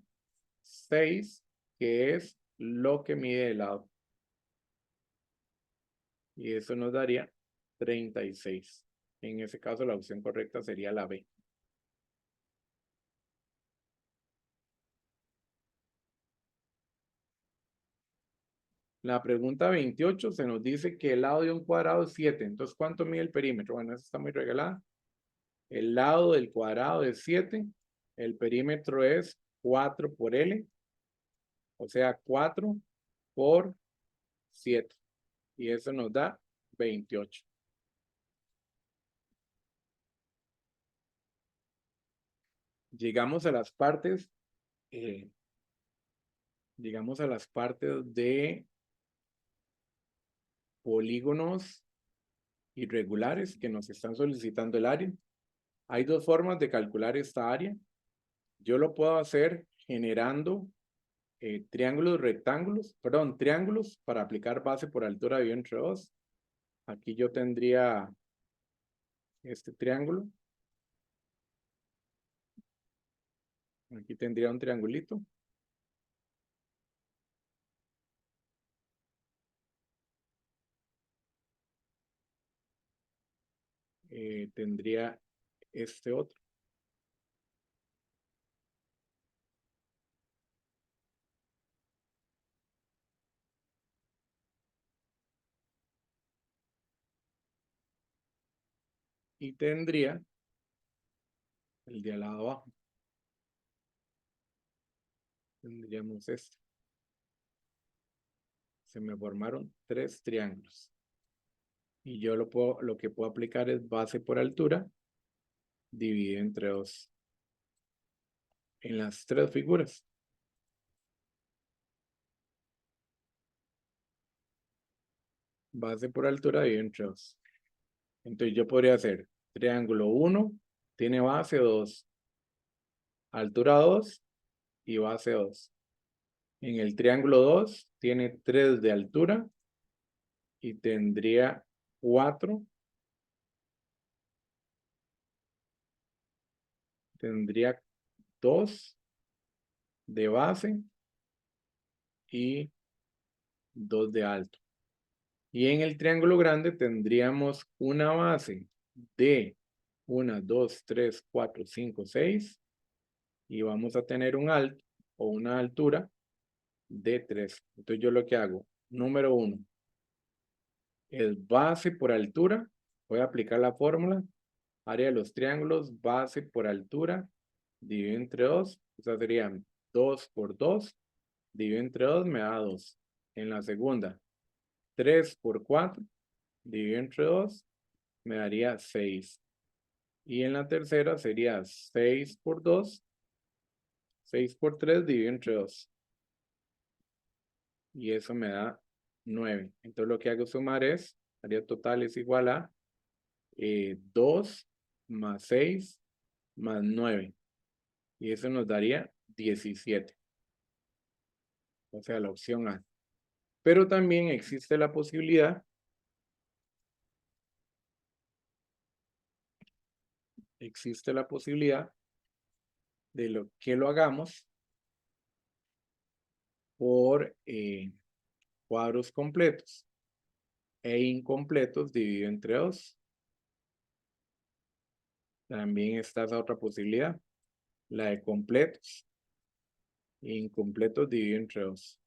6, que es lo que mide el lado. Y eso nos daría 36. En ese caso la opción correcta sería la B. La pregunta 28 se nos dice que el lado de un cuadrado es 7. Entonces, ¿cuánto mide el perímetro? Bueno, eso está muy regalada. El lado del cuadrado es 7. El perímetro es 4 por L. O sea, 4 por 7. Y eso nos da 28. Llegamos a las partes, de polígonos irregulares que nos están solicitando el área. Hay dos formas de calcular esta área. Yo lo puedo hacer generando triángulos para aplicar base por altura dividido entre 2. Aquí yo tendría este triángulo. Aquí tendría un triangulito. Tendría este otro. Y tendría el de al lado abajo. Tendríamos este. Se me formaron 3 triángulos. Y yo lo que puedo aplicar es base por altura dividido entre 2. En las 3 figuras. Base por altura dividido entre 2. Entonces yo podría hacer triángulo 1 tiene base 2, altura 2 y base 2. En el triángulo 2 tiene 3 de altura y tendría 4. Tendría 2 de base y 2 de alto. Y en el triángulo grande tendríamos una base de 1, 2, 3, 4, 5, 6. Y vamos a tener un alto o una altura de 3. Entonces yo lo que hago, número 1, es base por altura. Voy a aplicar la fórmula. Área de los triángulos, base por altura, dividido entre 2. O sea, serían 2 por 2, dividido entre 2 me da 2. En la segunda, 3 por 4, dividido entre 2, me daría 6. Y en la tercera sería 6 por 2, 6 por 3, dividido entre 2. Y eso me da 9. Entonces lo que hago sumar es, área total es igual a 2 más 6 más 9. Y eso nos daría 17. O sea, la opción A. Pero también existe la posibilidad de que lo hagamos por cuadros completos e incompletos dividido entre 2. También está esa otra posibilidad, la de completos e incompletos dividido entre 2.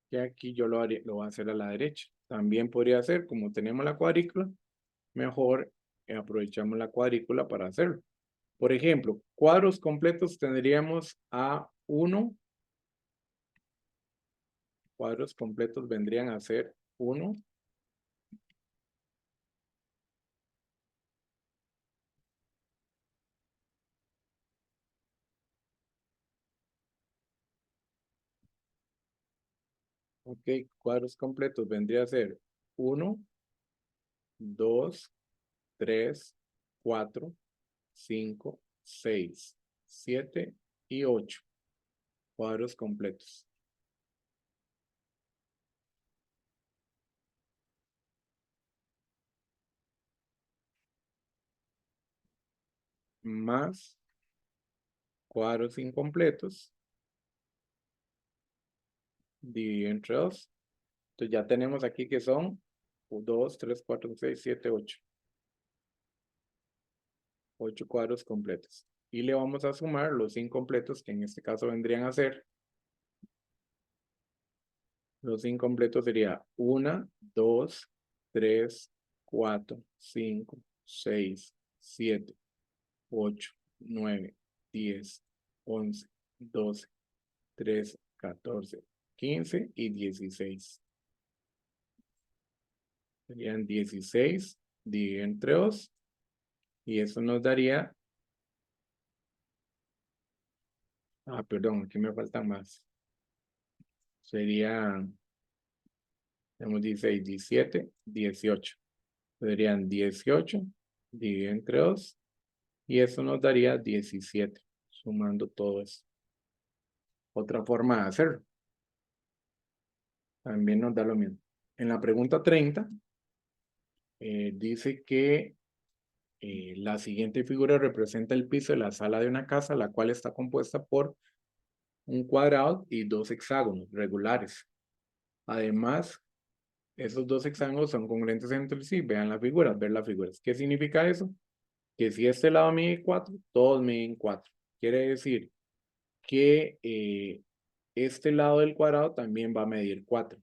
Y aquí yo lo voy a hacer a la derecha. También podría ser, como tenemos la cuadrícula, mejor aprovechamos la cuadrícula para hacerlo. Por ejemplo, cuadros completos tendríamos a 1. Cuadros completos vendrían a ser 1. Ok, cuadros completos vendría a ser 1, 2, 3, 4, 5, 6, 7 y 8. Cuadros completos. Más cuadros incompletos dividido entre 2. Entonces ya tenemos aquí que son 2, 3, 4, 6, 7, 8. 8 cuadros completos. Y le vamos a sumar los incompletos, que en este caso vendrían a ser, los incompletos sería 1, 2, 3, 4, 5, 6, 7, 8, 9, 10, 11, 12, 13, 14, 15 y 16. Serían 16 dividido entre 2. Y eso nos daría Ah, perdón, aquí me faltan más. Sería, tenemos 16, 17, 18. Serían 18 dividido entre 2 y eso nos daría 17, sumando todo eso. Otra forma de hacerlo. También nos da lo mismo. En la pregunta 30, dice que la siguiente figura representa el piso de la sala de una casa, la cual está compuesta por un cuadrado y dos hexágonos regulares. Además, esos dos hexágonos son congruentes entre sí. Vean las figuras, ver las figuras. ¿Qué significa eso? Que si este lado mide 4, todos miden 4. Quiere decir que este lado del cuadrado también va a medir 4.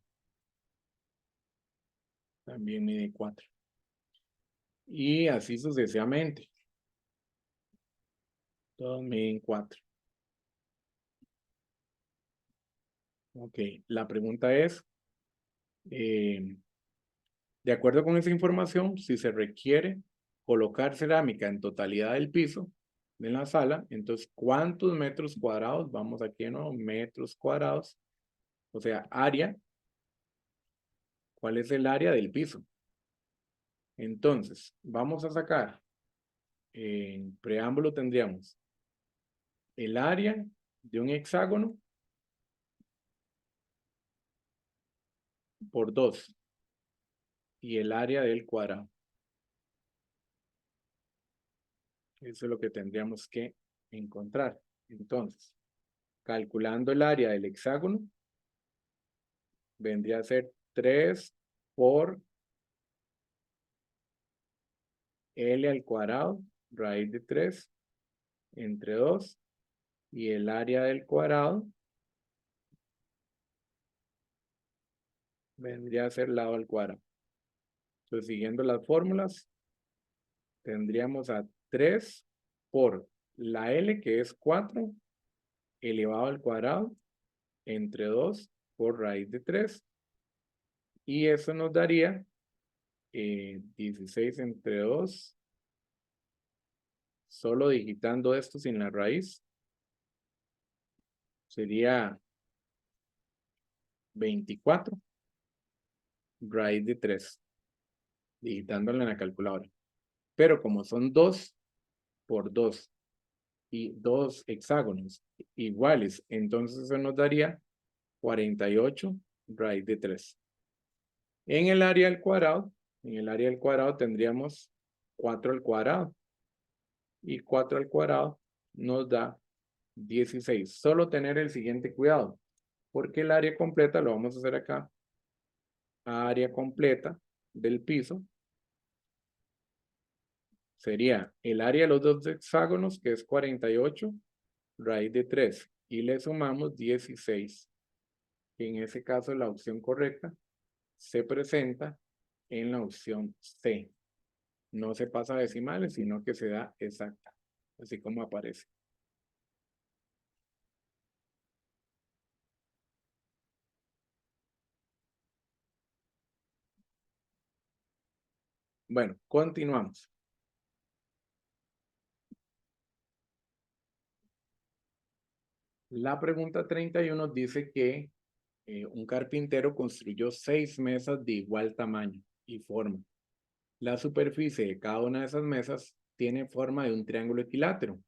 También mide 4. Y así sucesivamente. Todos miden 4. Ok, la pregunta es, de acuerdo con esa información, si se requiere colocar cerámica en totalidad del piso de la sala, entonces, ¿cuántos metros cuadrados? Vamos aquí, ¿no? Metros cuadrados. O sea, área. ¿Cuál es el área del piso? Entonces, vamos a sacar, en preámbulo tendríamos el área de un hexágono por 2 y el área del cuadrado. Eso es lo que tendríamos que encontrar. Entonces, calculando el área del hexágono, vendría a ser 3 por L al cuadrado, raíz de 3, entre 2, y el área del cuadrado vendría a ser lado al cuadrado. Entonces, siguiendo las fórmulas, tendríamos a 3 por la L, que es 4, elevado al cuadrado, entre 2 por raíz de 3, y eso nos daría 16 entre 2, solo digitando esto sin la raíz, sería 24 raíz de 3, digitándolo en la calculadora. Pero como son 2 por 2 y 2 hexágonos iguales, entonces eso nos daría 48 raíz de 3. En el área del cuadrado tendríamos 4 al cuadrado. Y 4 al cuadrado nos da 16. Solo tener el siguiente cuidado, porque el área completa, lo vamos a hacer acá, área completa del piso, sería el área de los dos hexágonos, que es 48, raíz de 3, y le sumamos 16. En ese caso, la opción correcta se presenta en la opción C. No se pasa a decimales, sino que se da exacta, así como aparece. Bueno, continuamos. La pregunta 31 dice que un carpintero construyó 6 mesas de igual tamaño y forma. La superficie de cada una de esas mesas tiene forma de un triángulo equilátero. O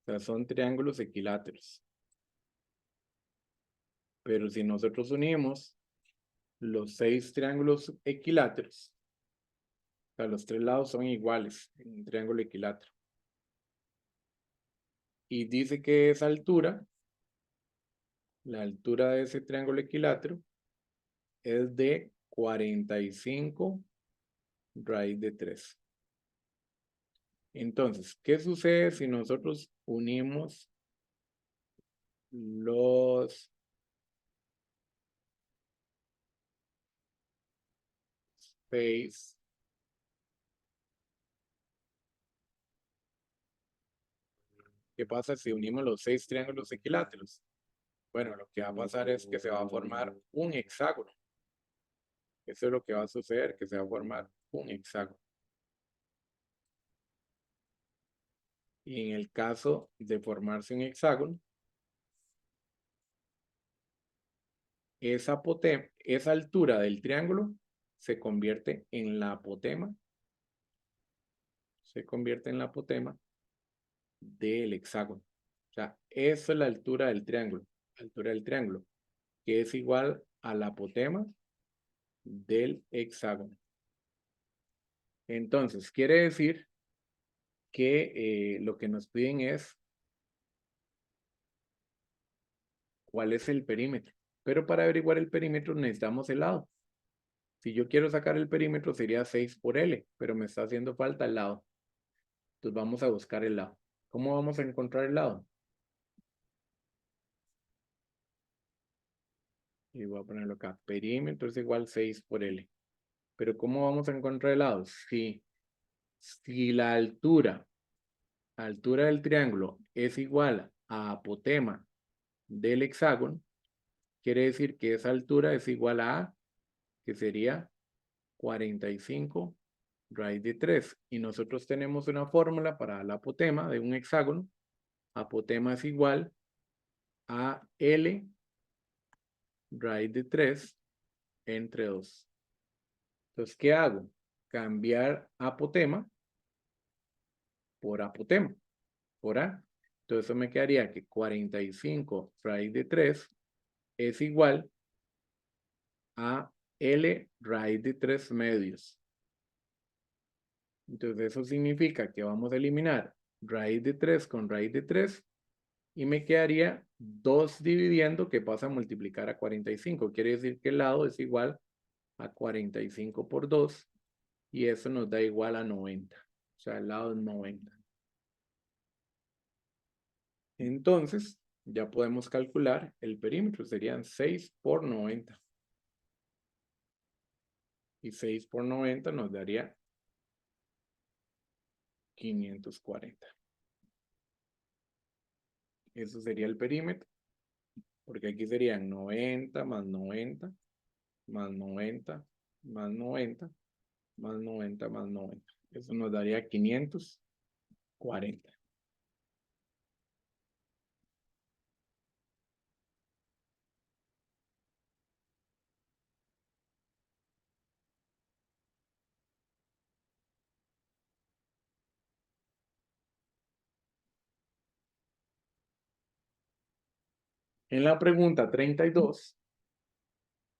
sea, son triángulos equiláteros. Pero si nosotros unimos los 6 triángulos equiláteros, o sea, los 3 lados son iguales en un triángulo equilátero. Y dice que esa altura, la altura de ese triángulo equilátero, es de 45 raíz de 3. Entonces, ¿qué sucede si nosotros unimos los 6? ¿Qué pasa si unimos los 6 triángulos equiláteros? Bueno, lo que va a pasar es que se va a formar un hexágono. Eso es lo que va a suceder, que se va a formar un hexágono. Y en el caso de formarse un hexágono, esa altura del triángulo se convierte en la apotema. Se convierte en la apotema del hexágono. O sea, esa es la altura del triángulo. Altura del triángulo, que es igual a la apotema del hexágono. Entonces, quiere decir que lo que nos piden es cuál es el perímetro. Pero para averiguar el perímetro necesitamos el lado. Si yo quiero sacar el perímetro sería 6 por L, pero me está haciendo falta el lado. Entonces vamos a buscar el lado. ¿Cómo vamos a encontrar el lado? Y voy a ponerlo acá. Perímetro es igual 6 por L. Pero ¿cómo vamos a encontrar el lado? Si la altura del triángulo es igual a apotema del hexágono, quiere decir que esa altura es igual a, que sería 45 raíz de 3. Y nosotros tenemos una fórmula para la apotema de un hexágono. Apotema es igual a L raíz de 3 entre 2. Entonces, ¿qué hago? Cambiar apotema por apotema, por A. Entonces, eso me quedaría que 45 raíz de 3 es igual a L raíz de 3 medios. Entonces, eso significa que vamos a eliminar raíz de 3 con raíz de 3 y me quedaría 2 dividiendo, que pasa a multiplicar a 45. Quiere decir que el lado es igual a 45 por 2 y eso nos da igual a 90. O sea, el lado es 90. Entonces, ya podemos calcular el perímetro. Serían 6 por 90. Y 6 por 90 nos daría 540. Eso sería el perímetro. Porque aquí serían 90 más 90 más 90 más 90 más 90 más 90. Eso nos daría 540. En la pregunta 32,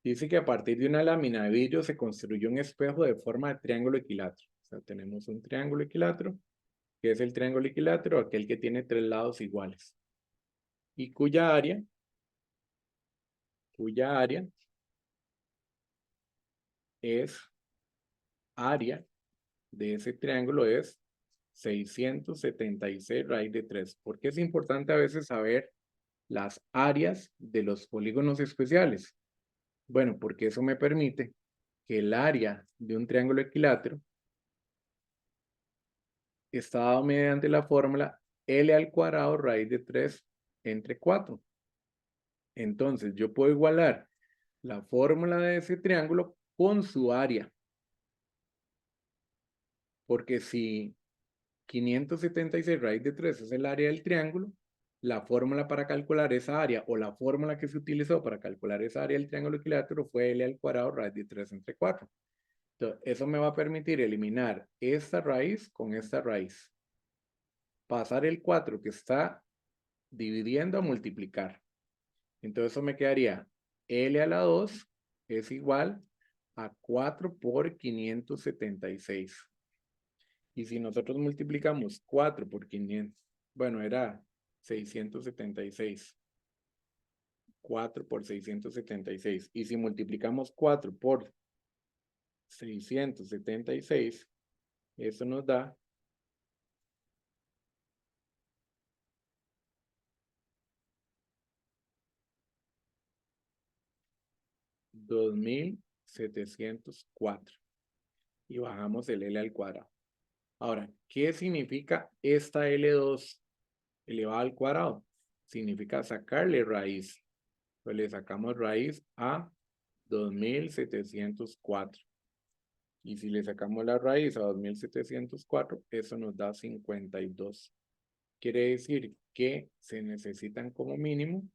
dice que a partir de una lámina de vidrio se construyó un espejo de forma de triángulo equilátero. O sea, tenemos un triángulo equilátero, que es el triángulo equilátero, aquel que tiene 3 lados iguales. Y cuya área es, área de ese triángulo es 676 raíz de 3. ¿Por qué es importante a veces saber las áreas de los polígonos especiales? Bueno, porque eso me permite que el área de un triángulo equilátero está dado mediante la fórmula L al cuadrado raíz de 3 entre 4. Entonces, yo puedo igualar la fórmula de ese triángulo con su área. Porque si 576 raíz de 3 es el área del triángulo, la fórmula para calcular esa área o la fórmula que se utilizó para calcular esa área del triángulo equilátero fue L al cuadrado raíz de 3 entre 4. Entonces, eso me va a permitir eliminar esta raíz con esta raíz. Pasar el 4 que está dividiendo a multiplicar. Entonces eso me quedaría L a la 2 es igual a 4 por 576. Y si nosotros multiplicamos 4 por 500, bueno, era 676. 4 por 676. Y si multiplicamos 4 por 676, eso nos da 2704. Y bajamos el L al cuadrado. Ahora, ¿qué significa esta L2 elevado al cuadrado? Significa sacarle raíz. Pues le sacamos raíz a 2704. Y si le sacamos la raíz a 2704, eso nos da 52. Quiere decir que se necesitan como mínimo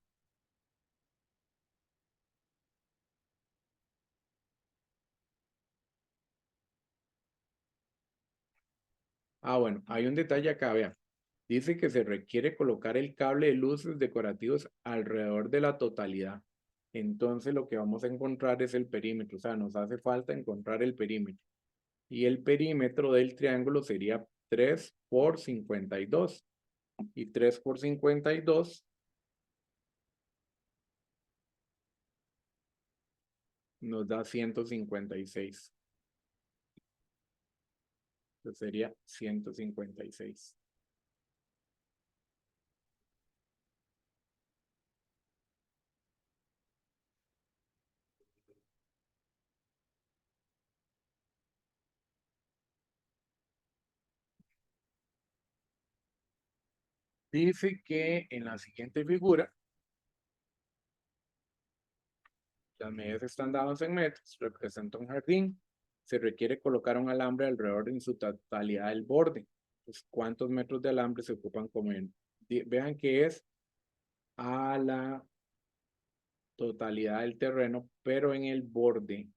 Ah, bueno, hay un detalle acá, vea. Dice que se requiere colocar el cable de luces decorativos alrededor de la totalidad. Entonces lo que vamos a encontrar es el perímetro, o sea, nos hace falta encontrar el perímetro. Y el perímetro del triángulo sería 3 por 52. Y 3 por 52 nos da 156. Entonces sería 156. Dice que en la siguiente figura, las medidas están dadas en metros, representa un jardín, se requiere colocar un alambre alrededor en su totalidad del borde. Pues, ¿cuántos metros de alambre se ocupan como en? Vean que es a la totalidad del terreno, pero en el borde.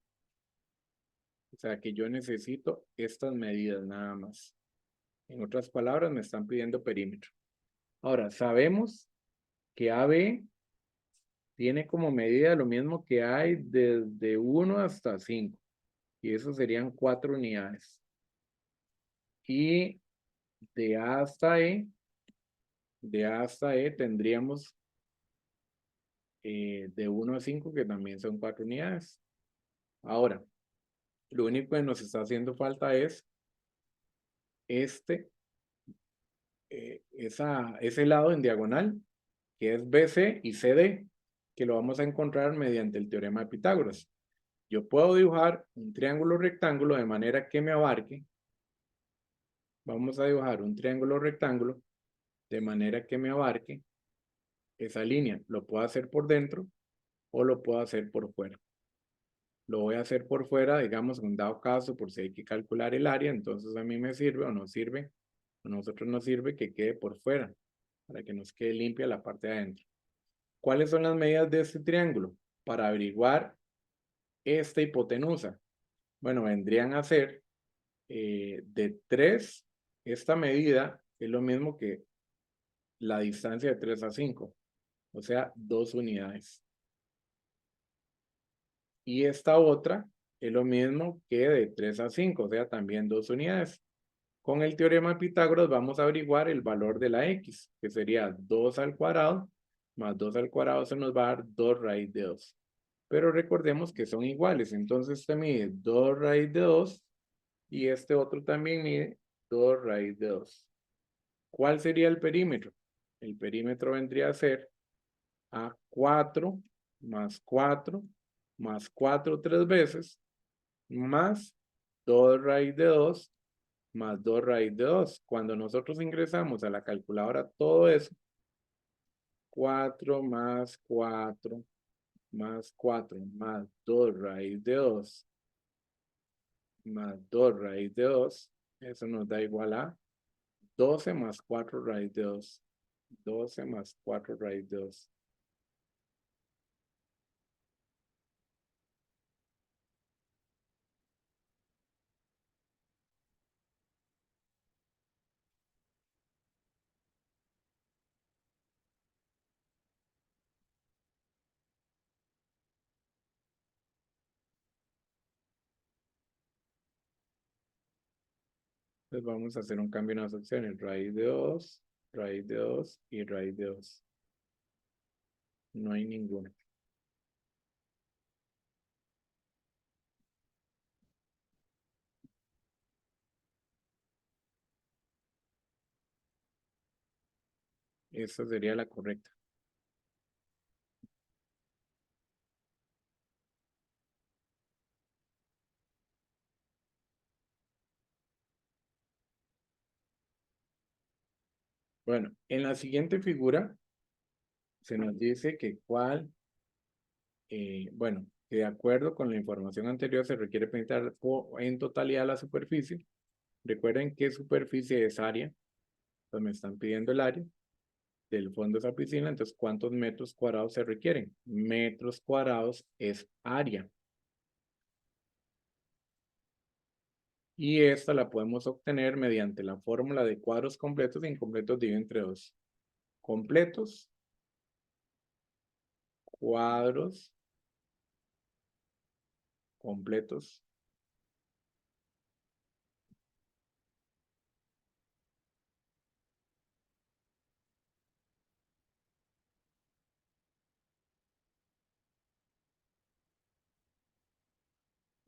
O sea que yo necesito estas medidas nada más. En otras palabras, me están pidiendo perímetro. Ahora, sabemos que AB tiene como medida lo mismo que hay desde 1 hasta 5. Y eso serían 4 unidades. Y de A hasta E tendríamos de 1 a 5 que también son 4 unidades. Ahora, lo único que nos está haciendo falta es ese lado en diagonal, que es BC y CD, que lo vamos a encontrar mediante el teorema de Pitágoras. Yo puedo dibujar un triángulo rectángulo de manera que me abarque. Vamos a dibujar un triángulo rectángulo de manera que me abarque esa línea. Lo puedo hacer por dentro o lo puedo hacer por fuera. Lo voy a hacer por fuera, digamos, en dado caso, por si hay que calcular el área, entonces a mí me sirve o no sirve, a nosotros nos sirve que quede por fuera, para que nos quede limpia la parte de adentro. ¿Cuáles son las medidas de este triángulo? Para averiguar esta hipotenusa. Bueno, vendrían a ser de 3, esta medida es lo mismo que la distancia de 3 a 5, o sea, 2 unidades. Y esta otra es lo mismo que de 3 a 5, o sea, también 2 unidades. Con el teorema de Pitágoras vamos a averiguar el valor de la x, que sería 2 al cuadrado, más 2 al cuadrado se nos va a dar 2 raíz de 2. Pero recordemos que son iguales, entonces este mide 2 raíz de 2 y este otro también mide 2 raíz de 2. ¿Cuál sería el perímetro? El perímetro vendría a ser a 4 más 4 más 4 tres veces, más 2 raíz de 2 más 2 raíz de 2. Cuando nosotros ingresamos a la calculadora todo eso, 4 más 4 más 4 más 2 raíz de 2 más 2 raíz de 2, eso nos da igual a 12 más 4 raíz de 2. 12 más 4 raíz de 2. Entonces vamos a hacer un cambio en las opciones. Raíz de 2, raíz de 2 y raíz de 2. No hay ninguno. Esa sería la correcta. Bueno, en la siguiente figura se nos dice que bueno, que de acuerdo con la información anterior se requiere pintar en totalidad la superficie. Recuerden que superficie es área. Pues me están pidiendo el área del fondo de esa piscina. Entonces, ¿cuántos metros cuadrados se requieren? Metros cuadrados es área. Y esta la podemos obtener mediante la fórmula de cuadros completos e incompletos dividido entre 2. Completos, cuadros, completos,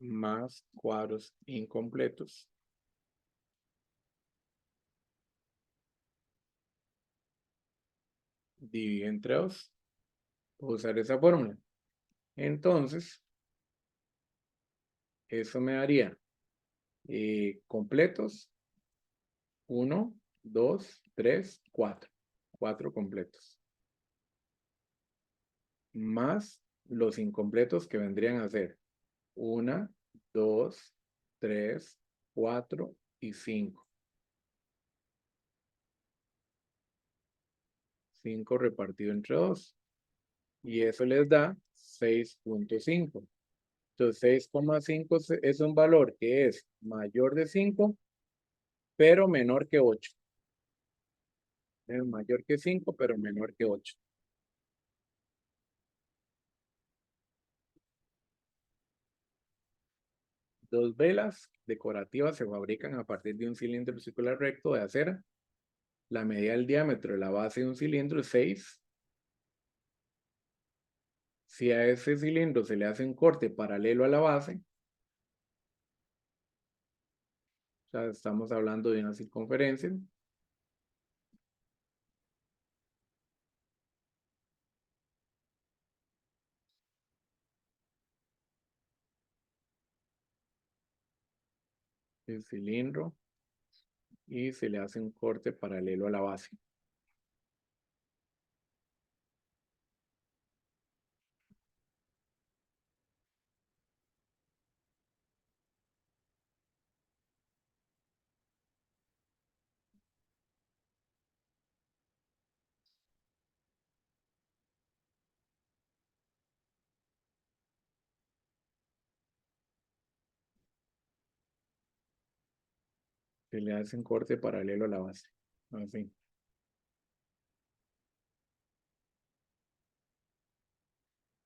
más cuadros incompletos, dividido entre 2. Puedo usar esa fórmula. Entonces, eso me daría completos 1, 2, 3, 4. 4 completos. Más los incompletos que vendrían a ser 1, 2, 3, 4 y 5. 5 repartido entre 2. Y eso les da 6.5. Entonces 6,5 es un valor que es mayor de 5, pero menor que 8. Es mayor que 5, pero menor que 8. Dos velas decorativas se fabrican a partir de un cilindro circular recto de acera. La medida del diámetro de la base de un cilindro es 6. Si a ese cilindro se le hace un corte paralelo a la base, o sea, estamos hablando de una circunferencia, el cilindro, y se le hace un corte paralelo a la base. Se le hace un corte paralelo a la base. Así.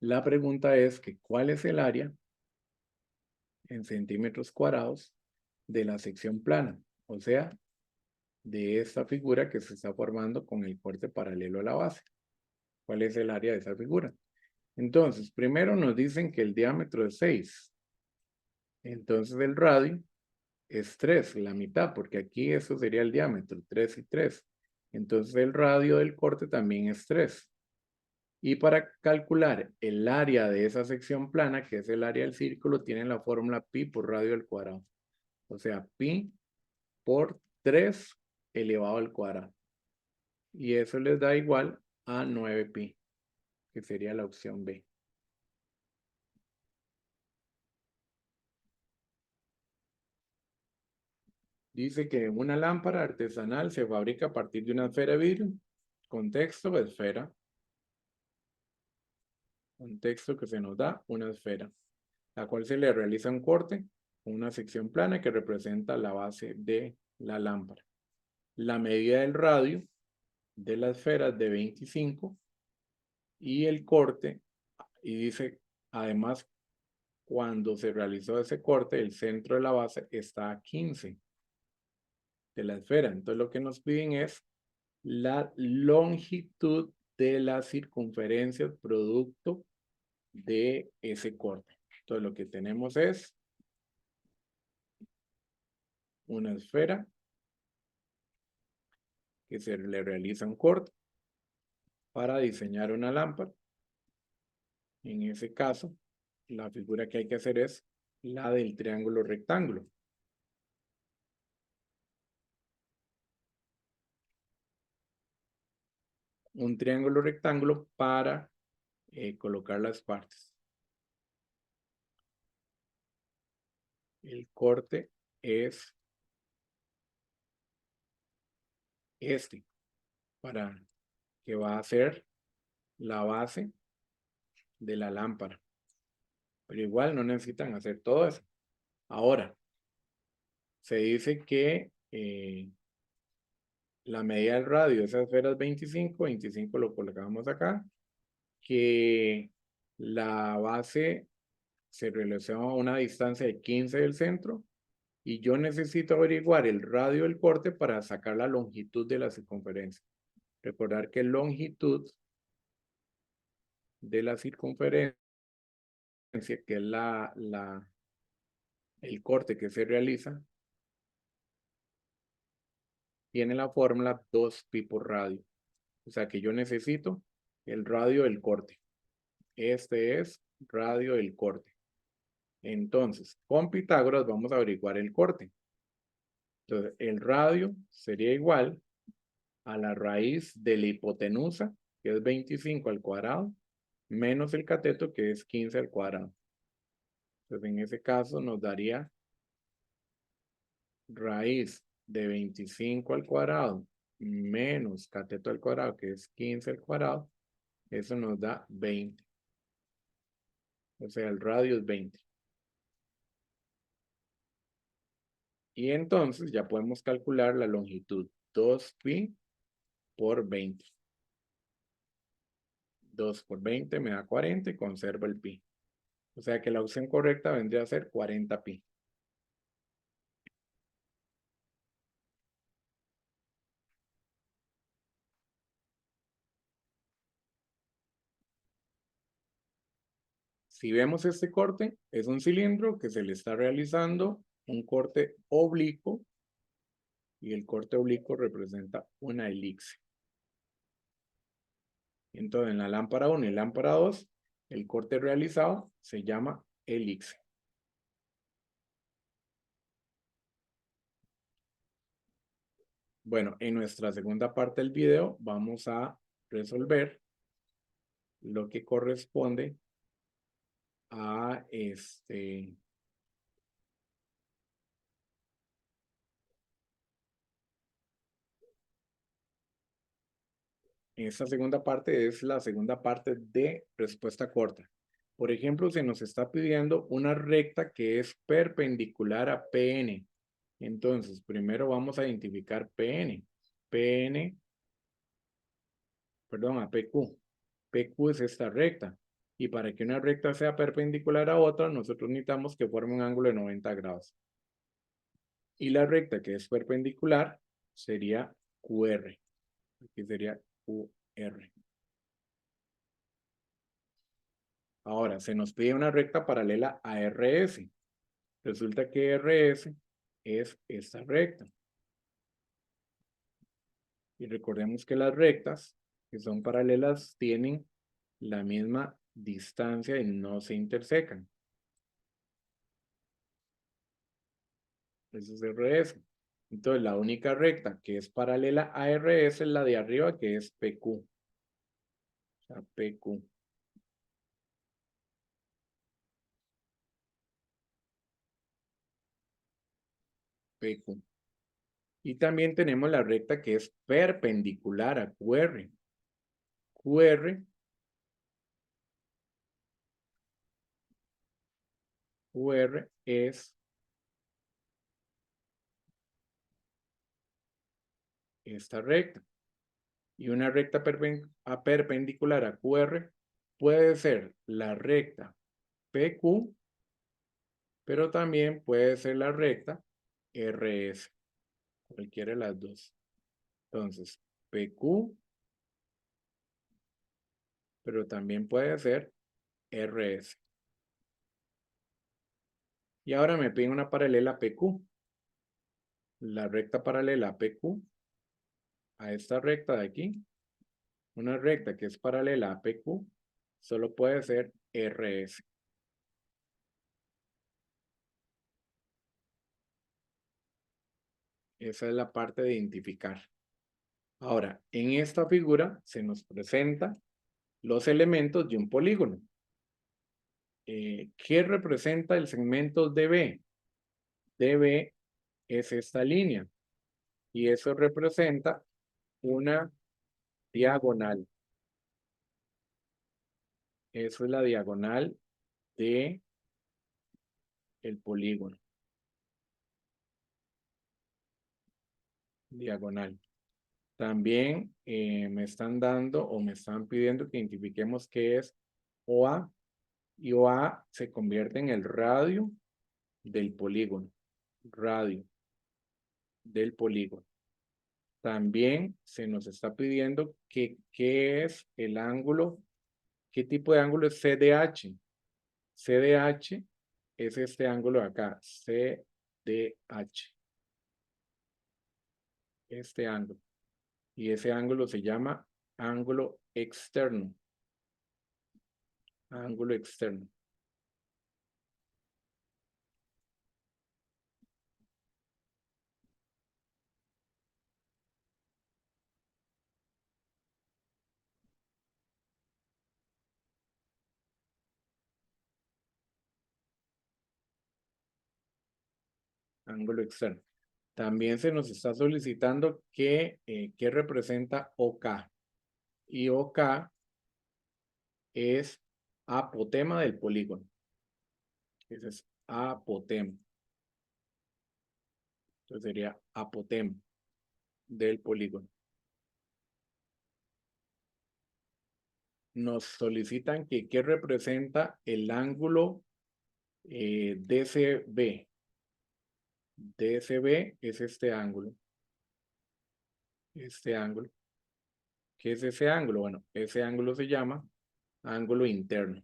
La pregunta es que ¿cuál es el área en centímetros cuadrados de la sección plana? O sea, de esta figura que se está formando con el corte paralelo a la base. ¿Cuál es el área de esa figura? Entonces, primero nos dicen que el diámetro es 6. Entonces el radio es 3, la mitad, porque aquí eso sería el diámetro, 3 y 3. Entonces el radio del corte también es 3. Y para calcular el área de esa sección plana, que es el área del círculo, tienen la fórmula pi por radio al cuadrado. O sea, pi por 3 elevado al cuadrado. Y eso les da igual a 9pi, que sería la opción B. Dice que una lámpara artesanal se fabrica a partir de una esfera de vidrio. Contexto, esfera. Contexto que se nos da una esfera, la cual se le realiza un corte con una sección plana que representa la base de la lámpara. La medida del radio de la esfera es de 25 y el corte, y dice además cuando se realizó ese corte, el centro de la base está a 15 de la esfera. Entonces lo que nos piden es la longitud de la circunferencia producto de ese corte. Entonces lo que tenemos es una esfera que se le realiza un corte para diseñar una lámpara. En ese caso, la figura que hay que hacer es la del triángulo rectángulo. Un triángulo rectángulo para colocar las partes. El corte es este, para que va a ser la base de la lámpara. Pero igual no necesitan hacer todo eso. Ahora, se dice que la medida del radio de esa esfera es 25, 25 lo colocamos acá, que la base se relaciona a una distancia de 15 del centro, y yo necesito averiguar el radio del corte para sacar la longitud de la circunferencia. Recordar que longitud de la circunferencia, que es el corte que se realiza, tiene la fórmula 2pi por radio. O sea que yo necesito el radio del corte. Este es radio del corte. Entonces, con Pitágoras vamos a averiguar el corte. Entonces, el radio sería igual a la raíz de la hipotenusa, que es 25 al cuadrado, menos el cateto, que es 15 al cuadrado. Entonces, en ese caso nos daría raíz de 25 al cuadrado menos cateto al cuadrado, que es 15 al cuadrado. Eso nos da 20. O sea, el radio es 20. Y entonces ya podemos calcular la longitud. 2pi por 20. 2 por 20 me da 40 y conservo el pi. O sea que la opción correcta vendría a ser 40pi. Si vemos este corte, es un cilindro que se le está realizando un corte oblicuo, y el corte oblicuo representa una elipse. Entonces, en la lámpara 1 y lámpara 2, el corte realizado se llama elipse. Bueno, en nuestra segunda parte del video vamos a resolver lo que corresponde a esta segunda parte es la segunda parte de respuesta corta. Por ejemplo, se nos está pidiendo una recta que es perpendicular a PN. Entonces, primero vamos a identificar PN. A PQ. PQ es esta recta. Y para que una recta sea perpendicular a otra, nosotros necesitamos que forme un ángulo de 90 grados. Y la recta que es perpendicular sería QR. Aquí sería QR. Ahora, se nos pide una recta paralela a RS. Resulta que RS es esta recta. Y recordemos que las rectas que son paralelas tienen la misma distancia y no se intersecan. Eso es RS. Entonces, la única recta que es paralela a RS es la de arriba, que es PQ. O sea, PQ. PQ. Y también tenemos la recta que es perpendicular a QR. QR es esta recta. Y una recta perpendicular a QR puede ser la recta PQ, pero también puede ser la recta RS. Cualquiera de las dos. Entonces, PQ, pero también puede ser RS. Y ahora me piden una paralela PQ. La recta paralela a PQ, a esta recta de aquí, una recta que es paralela a PQ, solo puede ser RS. Esa es la parte de identificar. Ahora, en esta figura se nos presenta los elementos de un polígono. ¿Qué representa el segmento DB? DB es esta línea, y eso representa una diagonal. Eso es la diagonal de el polígono. diagonal. También me están dando o me están pidiendo que identifiquemos qué es OA. Y OA se convierte en el radio del polígono. Radio del polígono. También se nos está pidiendo que qué es el ángulo, qué tipo de ángulo es CDH. CDH es este ángulo de acá, CDH. Este ángulo. Y ese ángulo se llama ángulo externo. Ángulo externo. Ángulo externo. También se nos está solicitando que representa OK. Y OK es apotema del polígono. Ese es apotema. Entonces sería apotema del polígono. Nos solicitan que qué representa el ángulo DCB. DCB es este ángulo. Este ángulo. ¿Qué es ese ángulo? Bueno, ese ángulo se llama ángulo interno.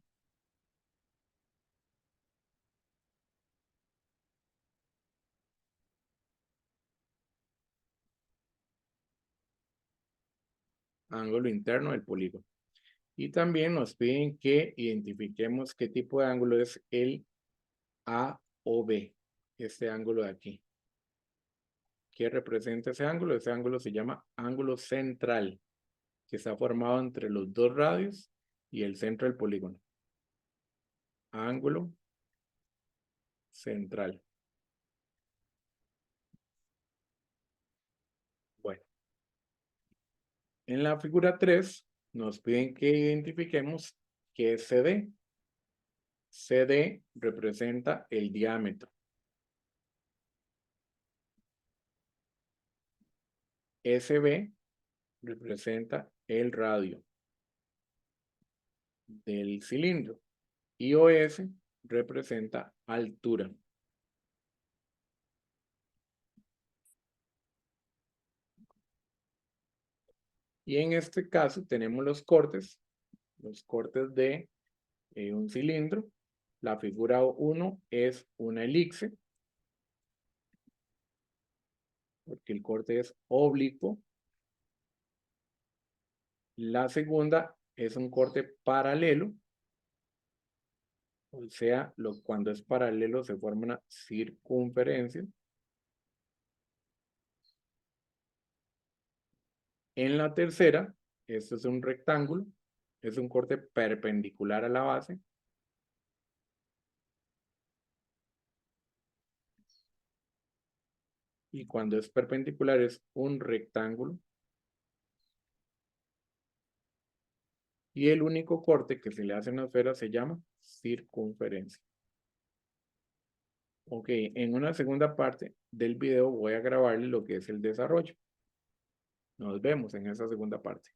Ángulo interno del polígono. Y también nos piden que identifiquemos qué tipo de ángulo es el AOB. Este ángulo de aquí. ¿Qué representa ese ángulo? Ese ángulo se llama ángulo central, que está formado entre los dos radios y el centro del polígono. Ángulo central. Bueno, en la figura 3 nos piden que identifiquemos qué es CD. CD representa el diámetro. SB representa el radio del cilindro. Y OS representa altura. Y en este caso tenemos los cortes de un cilindro. La figura 1 es una elipse, porque el corte es oblicuo. La segunda es un corte paralelo, o sea, cuando es paralelo se forma una circunferencia. En la tercera, esto es un rectángulo, es un corte perpendicular a la base. Y cuando es perpendicular es un rectángulo. Y el único corte que se le hace en la esfera se llama circunferencia. Ok, en una segunda parte del video voy a grabarle lo que es el desarrollo. Nos vemos en esa segunda parte.